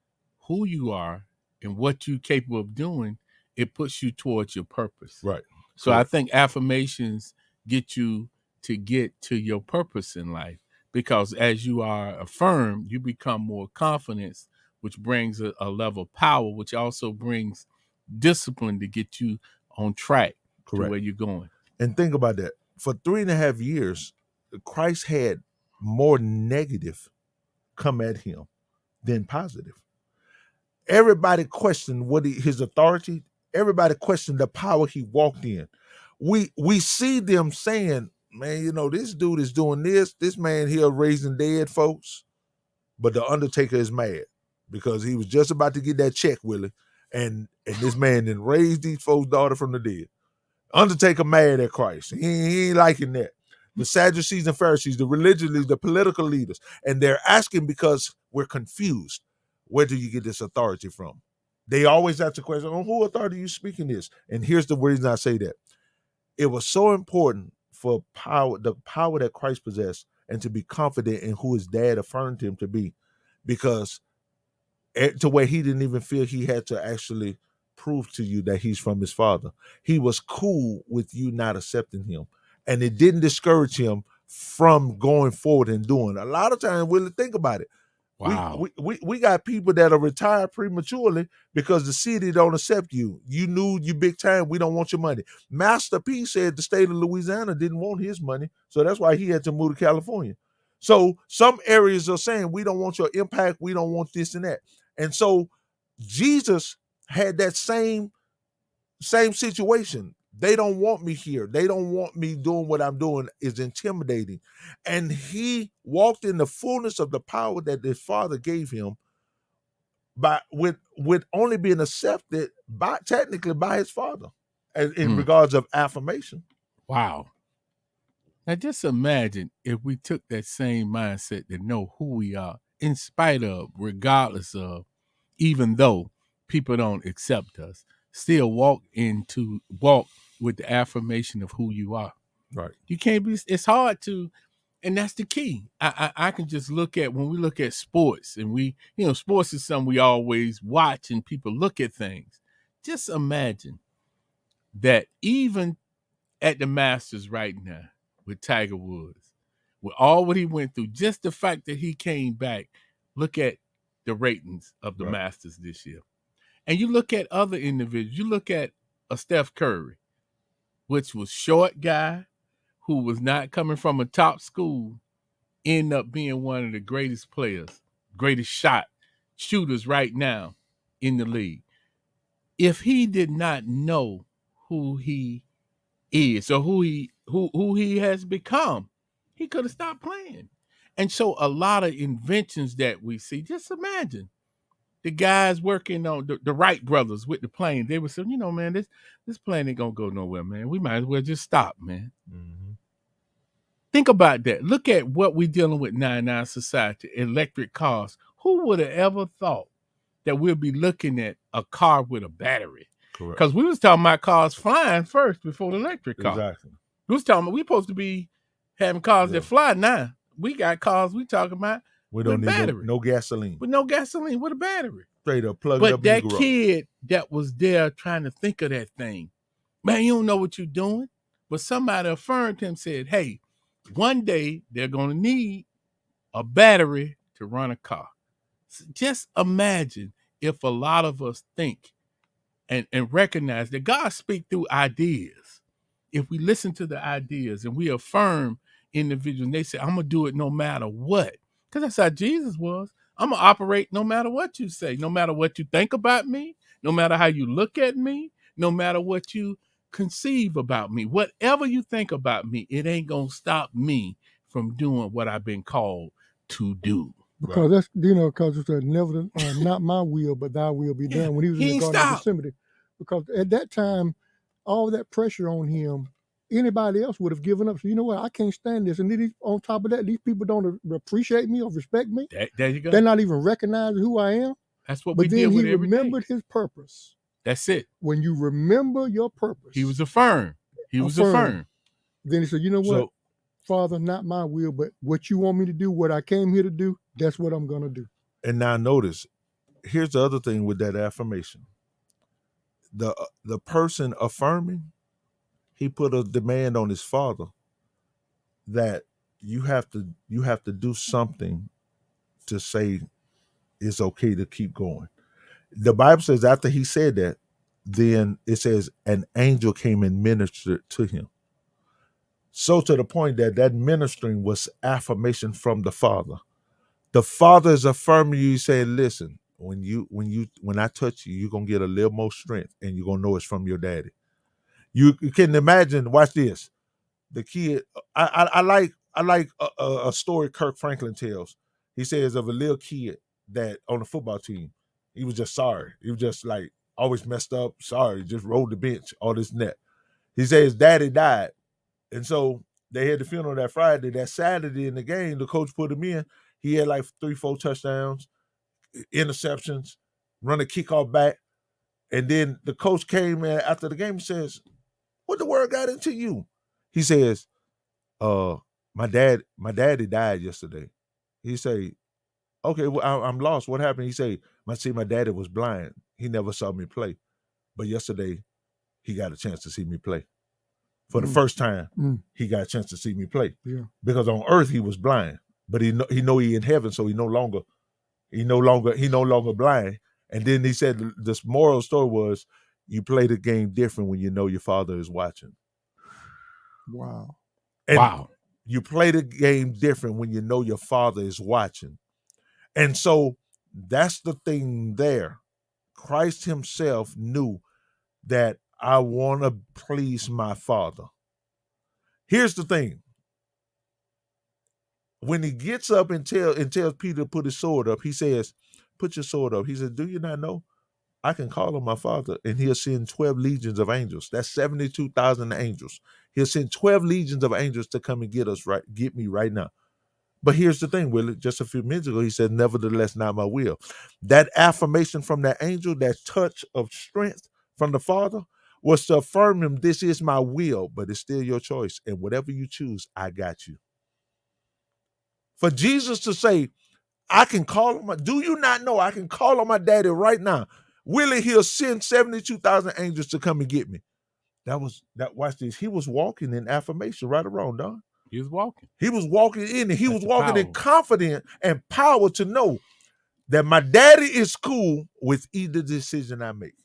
who you are and what you're capable of doing, it puts you towards your purpose. Right. So I think affirmations get you to your purpose in life, because as you are affirmed, you become more confident, which brings a level of power, which also brings discipline to get you on track to where you're going. And think about that. For 3.5 years, Christ had more negative come at him than positive. Everybody questioned his authority. Everybody questioned the power he walked in. We see them saying, man, this dude is doing this. This man here raising dead folks. But the Undertaker is mad because he was just about to get that check, Willie. And this man then raised these folks' daughter from the dead. Undertaker mad at Christ. He ain't liking that. The Sadducees and Pharisees, the religious leaders, the political leaders, and they're asking because we're confused. Where do you get this authority from? They always ask the question, on who authority are you speaking this? And here's the reason I say that. It was so important for the power that Christ possessed, and to be confident in who his dad affirmed him to be, because to where he didn't even feel he had to actually prove to you that he's from his Father. He was cool with you not accepting him, and it didn't discourage him from going forward and doing. A lot of times, we'll think about it. Wow. We got people that are retired prematurely because the city don't accept you. You knew you big time. We don't want your money. Master P said the state of Louisiana didn't want his money, so that's why he had to move to California. So some areas are saying we don't want your impact. We don't want this and that. And so Jesus had that same situation. They don't want me here. They don't want me doing what I'm doing. Is intimidating. And he walked in the fullness of the power that his Father gave him with only being accepted technically by his Father. in regards of affirmation. Wow. Now just imagine if we took that same mindset to know who we are, in spite of, regardless of, even though people don't accept us, still walk with the affirmation of who you are. Right. You can't be, it's hard to, and that's the key. I can just look at, when we look at sports, and sports is something we always watch and people look at things. Just imagine that even at the Masters right now with Tiger Woods, with all what he went through, just the fact that he came back, look at the ratings of the Masters this year. And you look at other individuals, you look at a Steph Curry, which was short guy, who was not coming from a top school, end up being one of the greatest players, greatest shooters right now in the league. If he did not know who he is or who he has become, he could have stopped playing. And so a lot of inventions that we see, just imagine the guys working on the Wright brothers with the plane. They were saying, man, this plane ain't gonna go nowhere, man. We might as well just stop, man. Mm-hmm. Think about that. Look at what we're dealing with now in our society, electric cars. Who would have ever thought that we'll be looking at a car with a battery? Correct. Because we was talking about cars flying first before the electric car. Exactly. We was talking about, we supposed to be having cars that fly now. We got cars we talking about we don't with need battery. no gasoline. With no gasoline, with a battery. Straight up, plug it But up. that kid that was there trying to think of that thing, man, you don't know what you're doing. But somebody affirmed him, said, hey, one day they're going to need a battery to run a car. So just imagine if a lot of us think and recognize that God speaks through ideas. If we listen to the ideas and we affirm individuals, and they say, I'm going to do it no matter what. Because that's how Jesus was. I'm going to operate no matter what you say, no matter what you think about me, no matter how you look at me, no matter what you conceive about me. Whatever you think about me, it ain't going to stop me from doing what I've been called to do. Because that's, because it said, never, not my will, but thy will be done. When he was in the Garden of Gethsemane. Because at that time, all that pressure on him, anybody else would have given up. So you know what? I can't stand this. And then on top of that, these people don't appreciate me or respect me. There you go. They're not even recognizing who I am. That's what we deal with every day. But then he remembered his purpose. That's it. When you remember your purpose. He was affirmed. Affirmed. Then he said, you know what? Father, not my will, but what you want me to do, what I came here to do, that's what I'm going to do. And now notice, here's the other thing with that affirmation. The person affirming, he put a demand on his father that you have to do something to say it's okay to keep going. The Bible says after he said that, then it says an angel came and ministered to him. So to the point that ministering was affirmation from the Father. The Father is affirming you, saying, listen, when I touch you, you're gonna get a little more strength and you're gonna know it's from your daddy. You can imagine, watch this. The kid, I like a story Kirk Franklin tells. He says of a little kid that on the football team, he was just sorry. He was just like always messed up, sorry, just rolled the bench, all this and that. He says his daddy died. And so they had the funeral that Friday. That Saturday in the game, the coach put him in. He had like 3-4 touchdowns, interceptions, run a kickoff back. And then the coach came in after the game and says, what the word got into you? He says, my daddy died yesterday. He say, okay, well, I'm lost. What happened? He say, my daddy was blind. He never saw me play. But yesterday, he got a chance to see me play. For the first time, he got a chance to see me play. Yeah. Because on earth he was blind, but he know he in heaven, so he no longer blind. And then he said this moral story was, you play the game different when you know your father is watching. Wow. And you play the game different when you know your father is watching. And so that's the thing there. Christ himself knew that I want to please my Father. Here's the thing. When he gets up and tells Peter to put his sword up, he says, put your sword up. He says, do you not know I can call on my Father and he'll send 12 legions of angels. That's 72,000 angels. He'll send 12 legions of angels to come and get me right now. But here's the thing, Willie. Just a few minutes ago, he said, nevertheless, not my will. That affirmation from that angel, that touch of strength from the Father, was to affirm him, this is my will, but it's still your choice. And whatever you choose, I got you. For Jesus to say, I can call on do you not know I can call on my daddy right now? Willie, he'll send 72,000 angels to come and get me. Watch this. He was walking in affirmation, right or wrong, Don? He was walking. He was walking in, and he That's was walking in power. confidence and power to know that my daddy is cool with either decision I make.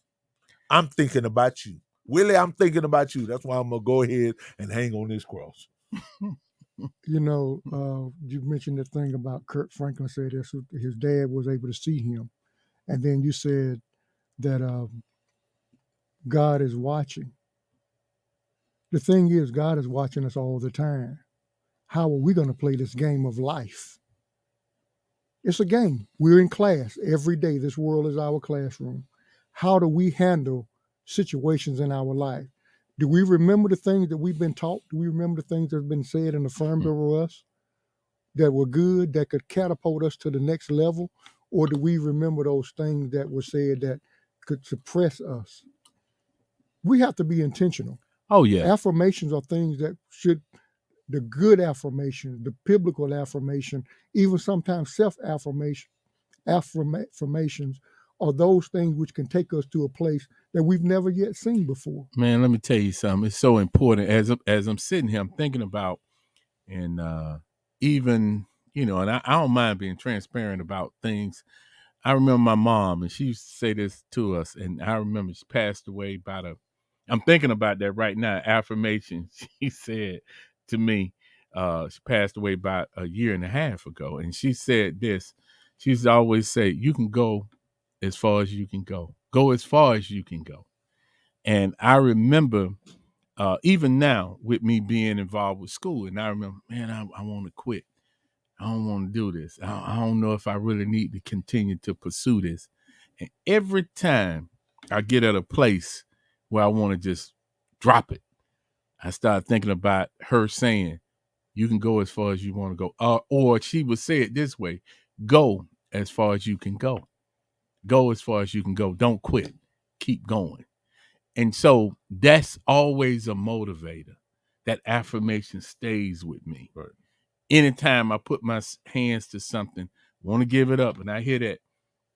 I'm thinking about you. Willie, I'm thinking about you. That's why I'm going to go ahead and hang on this cross. You know, you mentioned the thing about Kurt Franklin said this, his dad was able to see him. And then you said that God is watching. The thing is, God is watching us all the time. How are we going to play this game of life? It's a game. We're in class every day. This world is our classroom. How do we handle situations in our life? Do we remember the things that we've been taught? Do we remember the things that have been said and affirmed over us that were good, that could catapult us to the next level? Or do we remember those things that were said that could suppress us? We have to be intentional. Oh, yeah. Affirmations are things that should, the good affirmation, the biblical affirmation, even sometimes self-affirmation, affirmations are those things which can take us to a place that we've never yet seen before. Man, let me tell you something. It's so important. As I'm sitting here, I'm thinking about, and even, and I don't mind being transparent about things. I remember my mom, and she used to say this to us, and I remember she passed away I'm thinking about that right now. Affirmation, she said to me, she passed away about a year and a half ago. And she said this, she used to always say, you can go as far as you can go. Go as far as you can go. And I remember, even now with me being involved with school, and I remember, man, I want to quit. I don't want to do this. I don't know if I really need to continue to pursue this. And every time I get at a place where I want to just drop it, I start thinking about her saying, you can go as far as you want to go. Or she would say it this way, go as far as you can go. Go as far as you can go. Don't quit. Keep going. And so that's always a motivator. That affirmation stays with me. Right. Anytime I put my hands to something, want to give it up, and I hear that,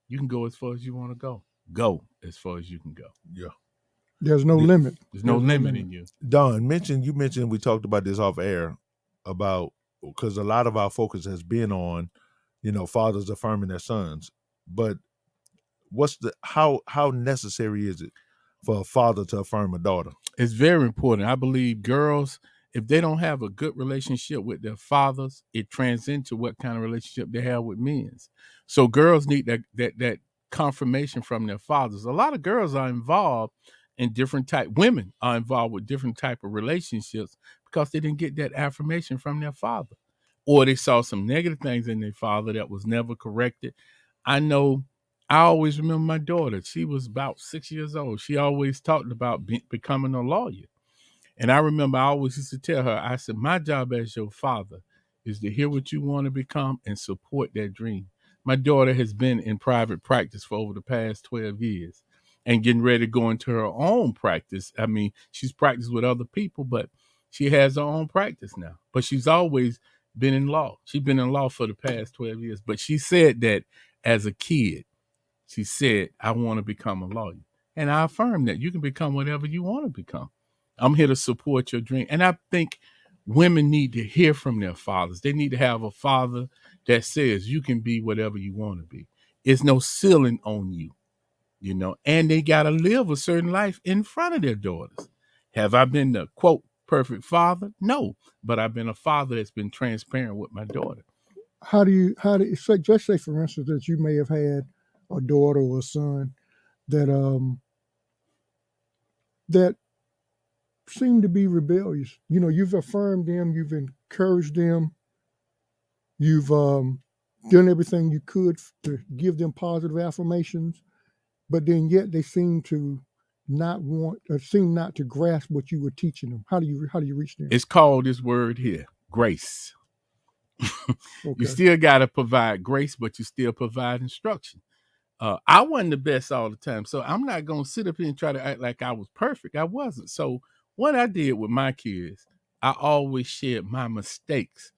you can go as far as you want to go. Go as far as you can go. Yeah. There's no limit. There's no limit in you. Don, you mentioned we talked about this off air about, because a lot of our focus has been on, fathers affirming their sons. But how necessary is it for a father to affirm a daughter? It's very important. I believe girls, if they don't have a good relationship with their fathers, it transcends to what kind of relationship they have with men. So girls need that confirmation from their fathers. A lot of girls are involved in women are involved with different type of relationships because they didn't get that affirmation from their father, or they saw some negative things in their father that was never corrected. I always remember my daughter. She was about 6 years old. She always talked about becoming a lawyer. And I remember I always used to tell her, I said, my job as your father is to hear what you want to become and support that dream. My daughter has been in private practice for over the past 12 years and getting ready to go into her own practice. I mean, she's practiced with other people, but she has her own practice now. But she's always been in law. She's been in law for the past 12 years. But she said that as a kid, she said, I want to become a lawyer. And I affirm that you can become whatever you want to become. I'm here to support your dream. And I think women need to hear from their fathers. They need to have a father that says you can be whatever you want to be. It's no ceiling on you, and they got to live a certain life in front of their daughters. Have I been the, quote, perfect father? No, but I've been a father that's been transparent with my daughter. How do you so just say, for instance, that you may have had a daughter or a son that that seem to be rebellious. You've affirmed them, you've encouraged them, you've done everything you could to give them positive affirmations, but then yet they seem to not to grasp what you were teaching them. How do you reach them? It's called this word here, grace. Okay. You still got to provide grace, but you still provide instruction. I wasn't the best all the time, so I'm not going to sit up here and try to act like I was perfect. I wasn't. So what I did with my kids, I always shared my mistakes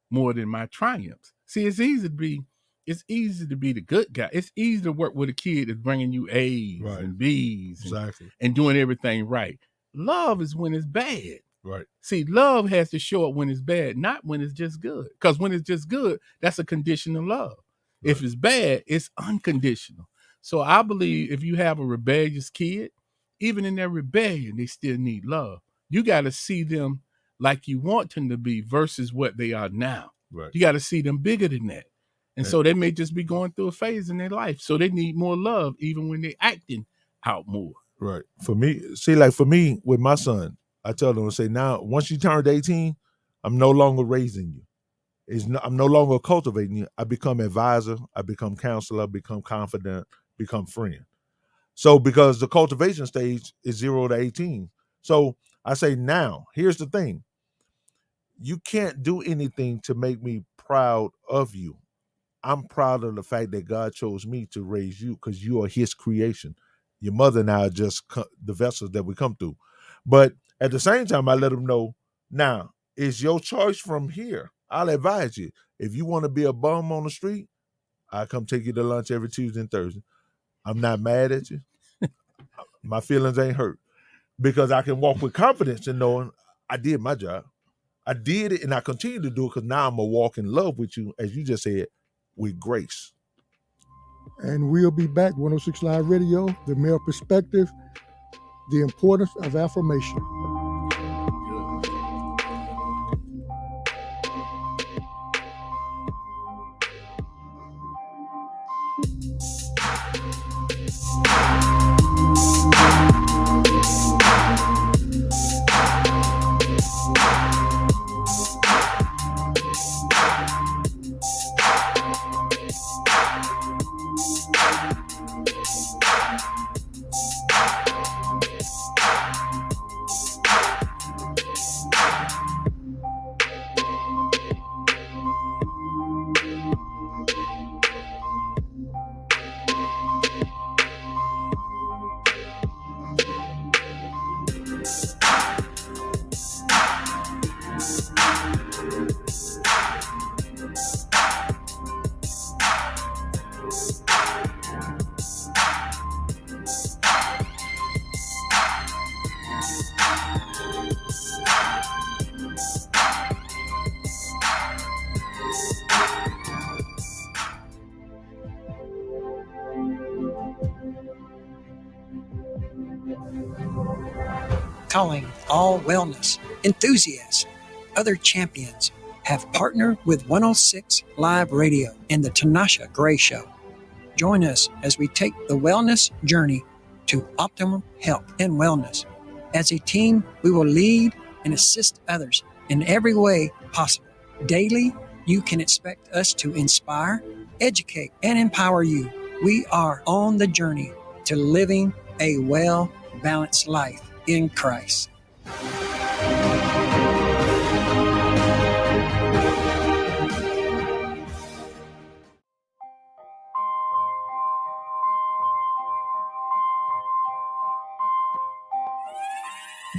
more than my triumphs. See, it's easy to be the good guy. It's easy to work with a kid that's bringing you A's and B's and doing everything right. Love is when it's bad. Right. See, love has to show up when it's bad, not when it's just good. Because when it's just good, that's a conditional love. Right. If it's bad, it's unconditional. So I believe if you have a rebellious kid, even in their rebellion, they still need love. You got to see them like you want them to be versus what they are now. Right. You got to see them bigger than that. And so they may just be going through a phase in their life. So they need more love even when they're acting out more. Right. For me, with my son, I tell them, I say, now, once you turned 18, I'm no longer raising you. I'm no longer cultivating you. I become advisor. I become counselor, become confidant, become friend. So because the cultivation stage is 0 to 18. So I say, now, here's the thing. You can't do anything to make me proud of you. I'm proud of the fact that God chose me to raise you because you are his creation. Your mother and I are just the vessels that we come through. But at the same time, I let them know, now, it's your choice from here. I'll advise you. If you want to be a bum on the street, I'll come take you to lunch every Tuesday and Thursday. I'm not mad at you. My feelings ain't hurt because I can walk with confidence in knowing I did my job. I did it and I continue to do it because now I'm going to walk in love with you, as you just said, with grace. And we'll be back, 106 Live Radio, the male perspective, the importance of affirmation. Calling all wellness enthusiasts. Other champions have partnered with 106 Live Radio and the Tanasha Gray Show. Join us as we take the wellness journey to optimum health and wellness. As a team, we will lead and assist others in every way possible. Daily, you can expect us to inspire, educate, and empower you. We are on the journey to living a well-balanced life in Christ.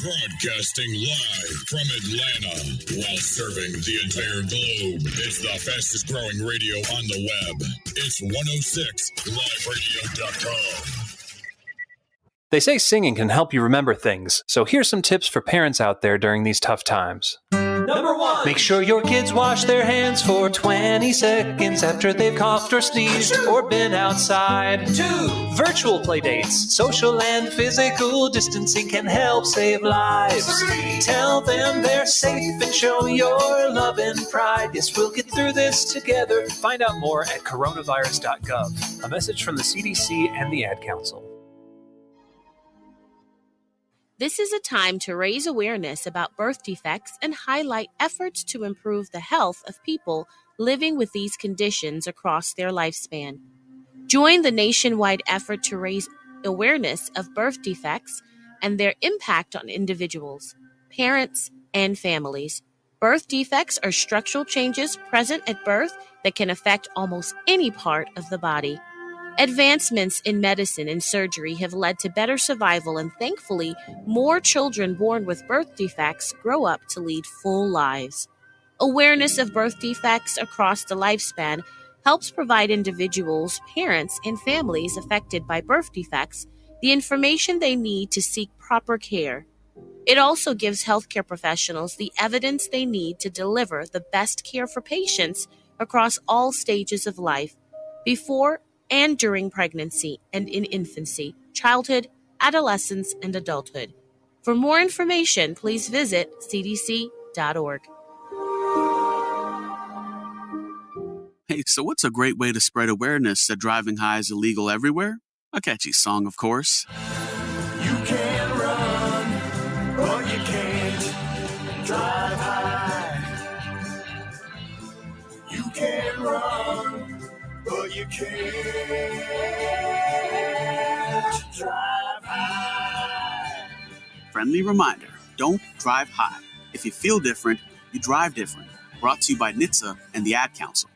Broadcasting live from Atlanta while serving the entire globe. It's the fastest growing radio on the web. It's 106liveradio.com. They say singing can help you remember things, so here's some tips for parents out there during these tough times. Number 1. Make sure your kids wash their hands for 20 seconds after they've coughed or sneezed or been outside. 2. Virtual playdates. Social and physical distancing can help save lives. 3. Tell them they're safe and show your love and pride. Yes, we'll get through this together. Find out more at coronavirus.gov. A message from the CDC and the Ad Council. This is a time to raise awareness about birth defects and highlight efforts to improve the health of people living with these conditions across their lifespan. Join the nationwide effort to raise awareness of birth defects and their impact on individuals, parents, and families. Birth defects are structural changes present at birth that can affect almost any part of the body. Advancements in medicine and surgery have led to better survival, and thankfully, more children born with birth defects grow up to lead full lives. Awareness of birth defects across the lifespan helps provide individuals, parents, and families affected by birth defects the information they need to seek proper care. It also gives healthcare professionals the evidence they need to deliver the best care for patients across all stages of life, before and during pregnancy and in infancy, childhood, adolescence, and adulthood. For more information, please visit cdc.org. Hey, so what's a great way to spread awareness that driving high is illegal everywhere? A catchy song, of course. You can run, but you can't drive high. You can run, but you can't drive high. Friendly reminder, don't drive high. If you feel different, you drive different. Brought to you by NHTSA and the Ad Council.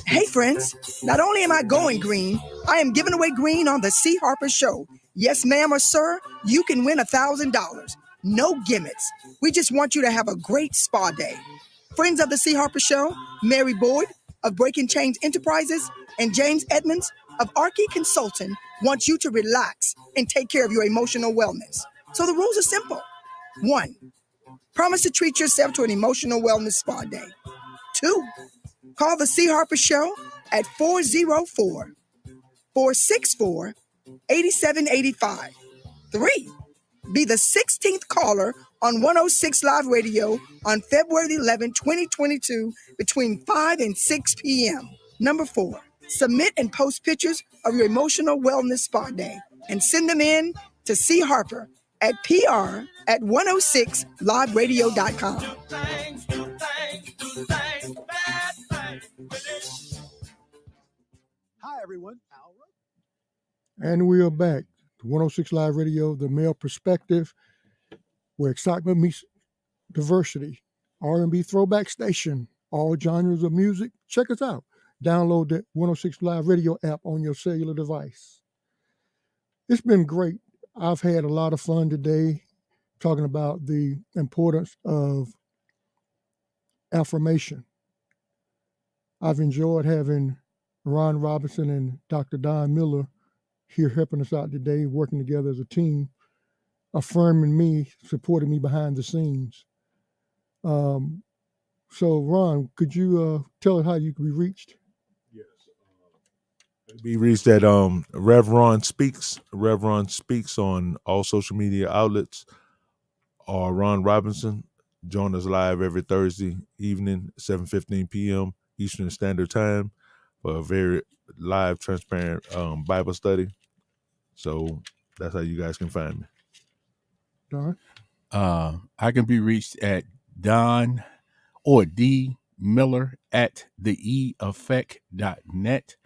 Hey friends, not only am I going green, I am giving away green on the C. Harper Show. Yes, ma'am or sir, you can win $1,000. No gimmicks. We just want you to have a great spa day. Friends of the C. Harper Show, Mary Boyd of Breaking Chains Enterprises and James Edmonds of Archie Consulting want you to relax and take care of your emotional wellness. So the rules are simple. 1. Promise to treat yourself to an emotional wellness spa day. 2. Call the C. Harper Show at 404-464-8785. 3. Be the 16th caller on 106 Live Radio on February 11, 2022 between 5 and 6 p.m. 4. Submit and post pictures of your emotional wellness spa day and send them in to C. Harper at PR@106liveradio.com. Hi, everyone. And we are back to 106 Live Radio, the male perspective, where excitement meets diversity. R&B throwback station, all genres of music. Check us out. Download the 106 Live Radio app on your cellular device. It's been great. I've had a lot of fun today talking about the importance of affirmation. I've enjoyed having Ron Robinson and Dr. Don Miller here helping us out today, working together as a team, affirming me, supporting me behind the scenes. So, Ron, could you tell us how you can be reached? Yes. Be reached at Rev Ron Speaks. Rev Ron Speaks on all social media outlets. Or Ron Robinson. Join us live every Thursday evening, 7:15 p.m. Eastern Standard Time for a very live, transparent Bible study. So that's how you guys can find me. Don? I can be reached at Don or D Miller at theeffect.net.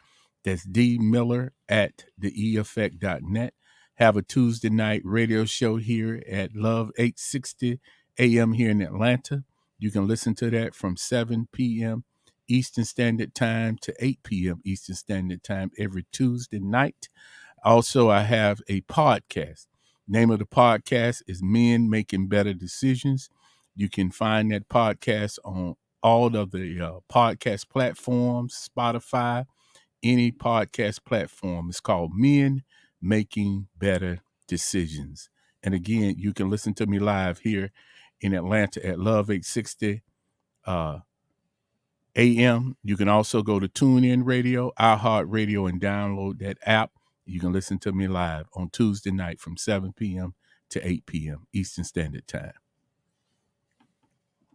That's D Miller at theeffect.net. Have a Tuesday night radio show here at Love 860 AM here in Atlanta. You can listen to that from 7 p.m. Eastern Standard Time to 8 p.m. Eastern Standard Time every Tuesday night. Also, I have a podcast. Name of the podcast is Men Making Better Decisions. You can find that podcast on all of the podcast platforms, Spotify, any podcast platform. It's called Men Making Better Decisions. And again, you can listen to me live here in Atlanta at Love 860 AM. You can also go to TuneIn Radio, iHeartRadio, and download that app. You can listen to me live on Tuesday night from 7 p.m. to 8 p.m. Eastern Standard Time.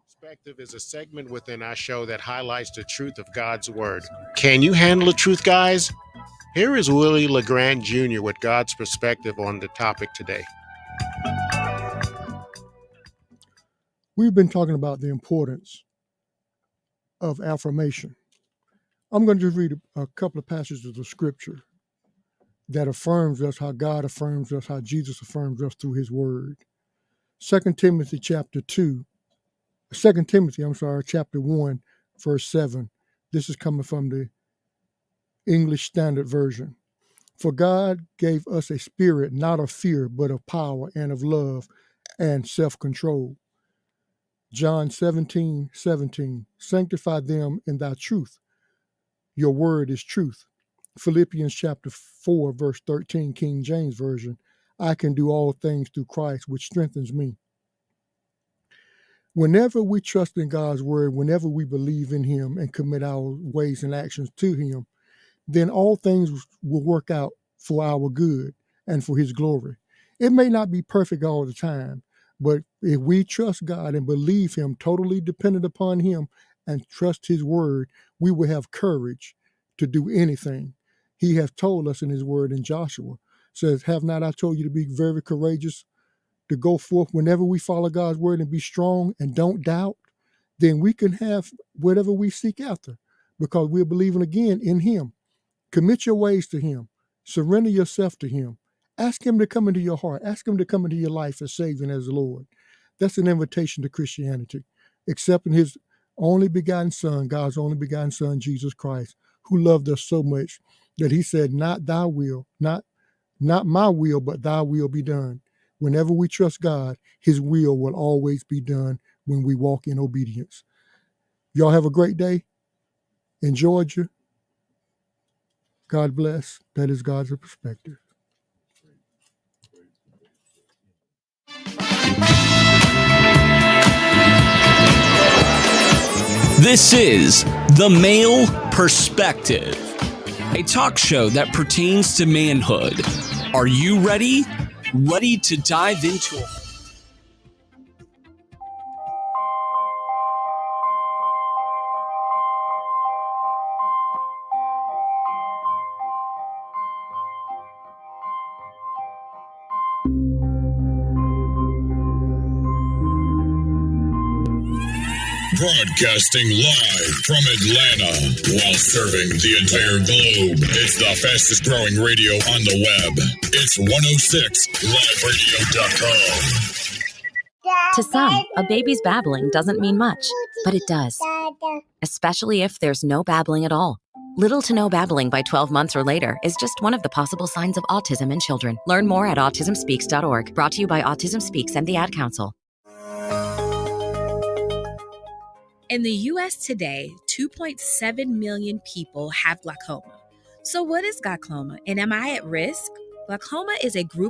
Perspective is a segment within our show that highlights the truth of God's Word. Can you handle the truth, guys? Here is Willie LeGrand Jr. with God's perspective on the topic today. We've been talking about the importance of affirmation. I'm going to just read a couple of passages of scripture that affirms us, how God affirms us, how Jesus affirms us through his word. 2 Timothy chapter 1, verse 7. This is coming from the English Standard Version. For God gave us a spirit not of fear, but of power and of love and self-control. John 17:17. Sanctify them in thy truth. Your word is truth. Philippians chapter 4, verse 13, King James Version. I can do all things through Christ, which strengthens me. Whenever we trust in God's word, whenever we believe in him and commit our ways and actions to him, then all things will work out for our good and for his glory. It may not be perfect all the time, but if we trust God and believe him, totally dependent upon him, and trust his word, we will have courage to do anything. He has told us in his word in Joshua, says, have not I told you to be very courageous, to go forth whenever we follow God's word and be strong and don't doubt, then we can have whatever we seek after because we're believing again in him. Commit your ways to him. Surrender yourself to him. Ask him to come into your heart. Ask him to come into your life as Savior and as Lord. That's an invitation to Christianity. Accepting his only begotten Son, God's only begotten Son, Jesus Christ, who loved us so much that he said, not thy will, not my will, but thy will be done. Whenever we trust God, his will will always be done when we walk in obedience. Y'all have a great day. In Georgia, God bless. That is God's perspective. This is The Male Perspective, a talk show that pertains to manhood. Are you ready? Ready to dive into it? Broadcasting live from Atlanta while serving the entire globe. It's the fastest growing radio on the web. It's 106liveradio.com. To some, a baby's babbling doesn't mean much, but it does. Especially if there's no babbling at all. Little to no babbling by 12 months or later is just one of the possible signs of autism in children. Learn more at autismspeaks.org. Brought to you by Autism Speaks and the Ad Council. In the U.S. today, 2.7 million people have glaucoma. So what is glaucoma, and am I at risk? Glaucoma is a group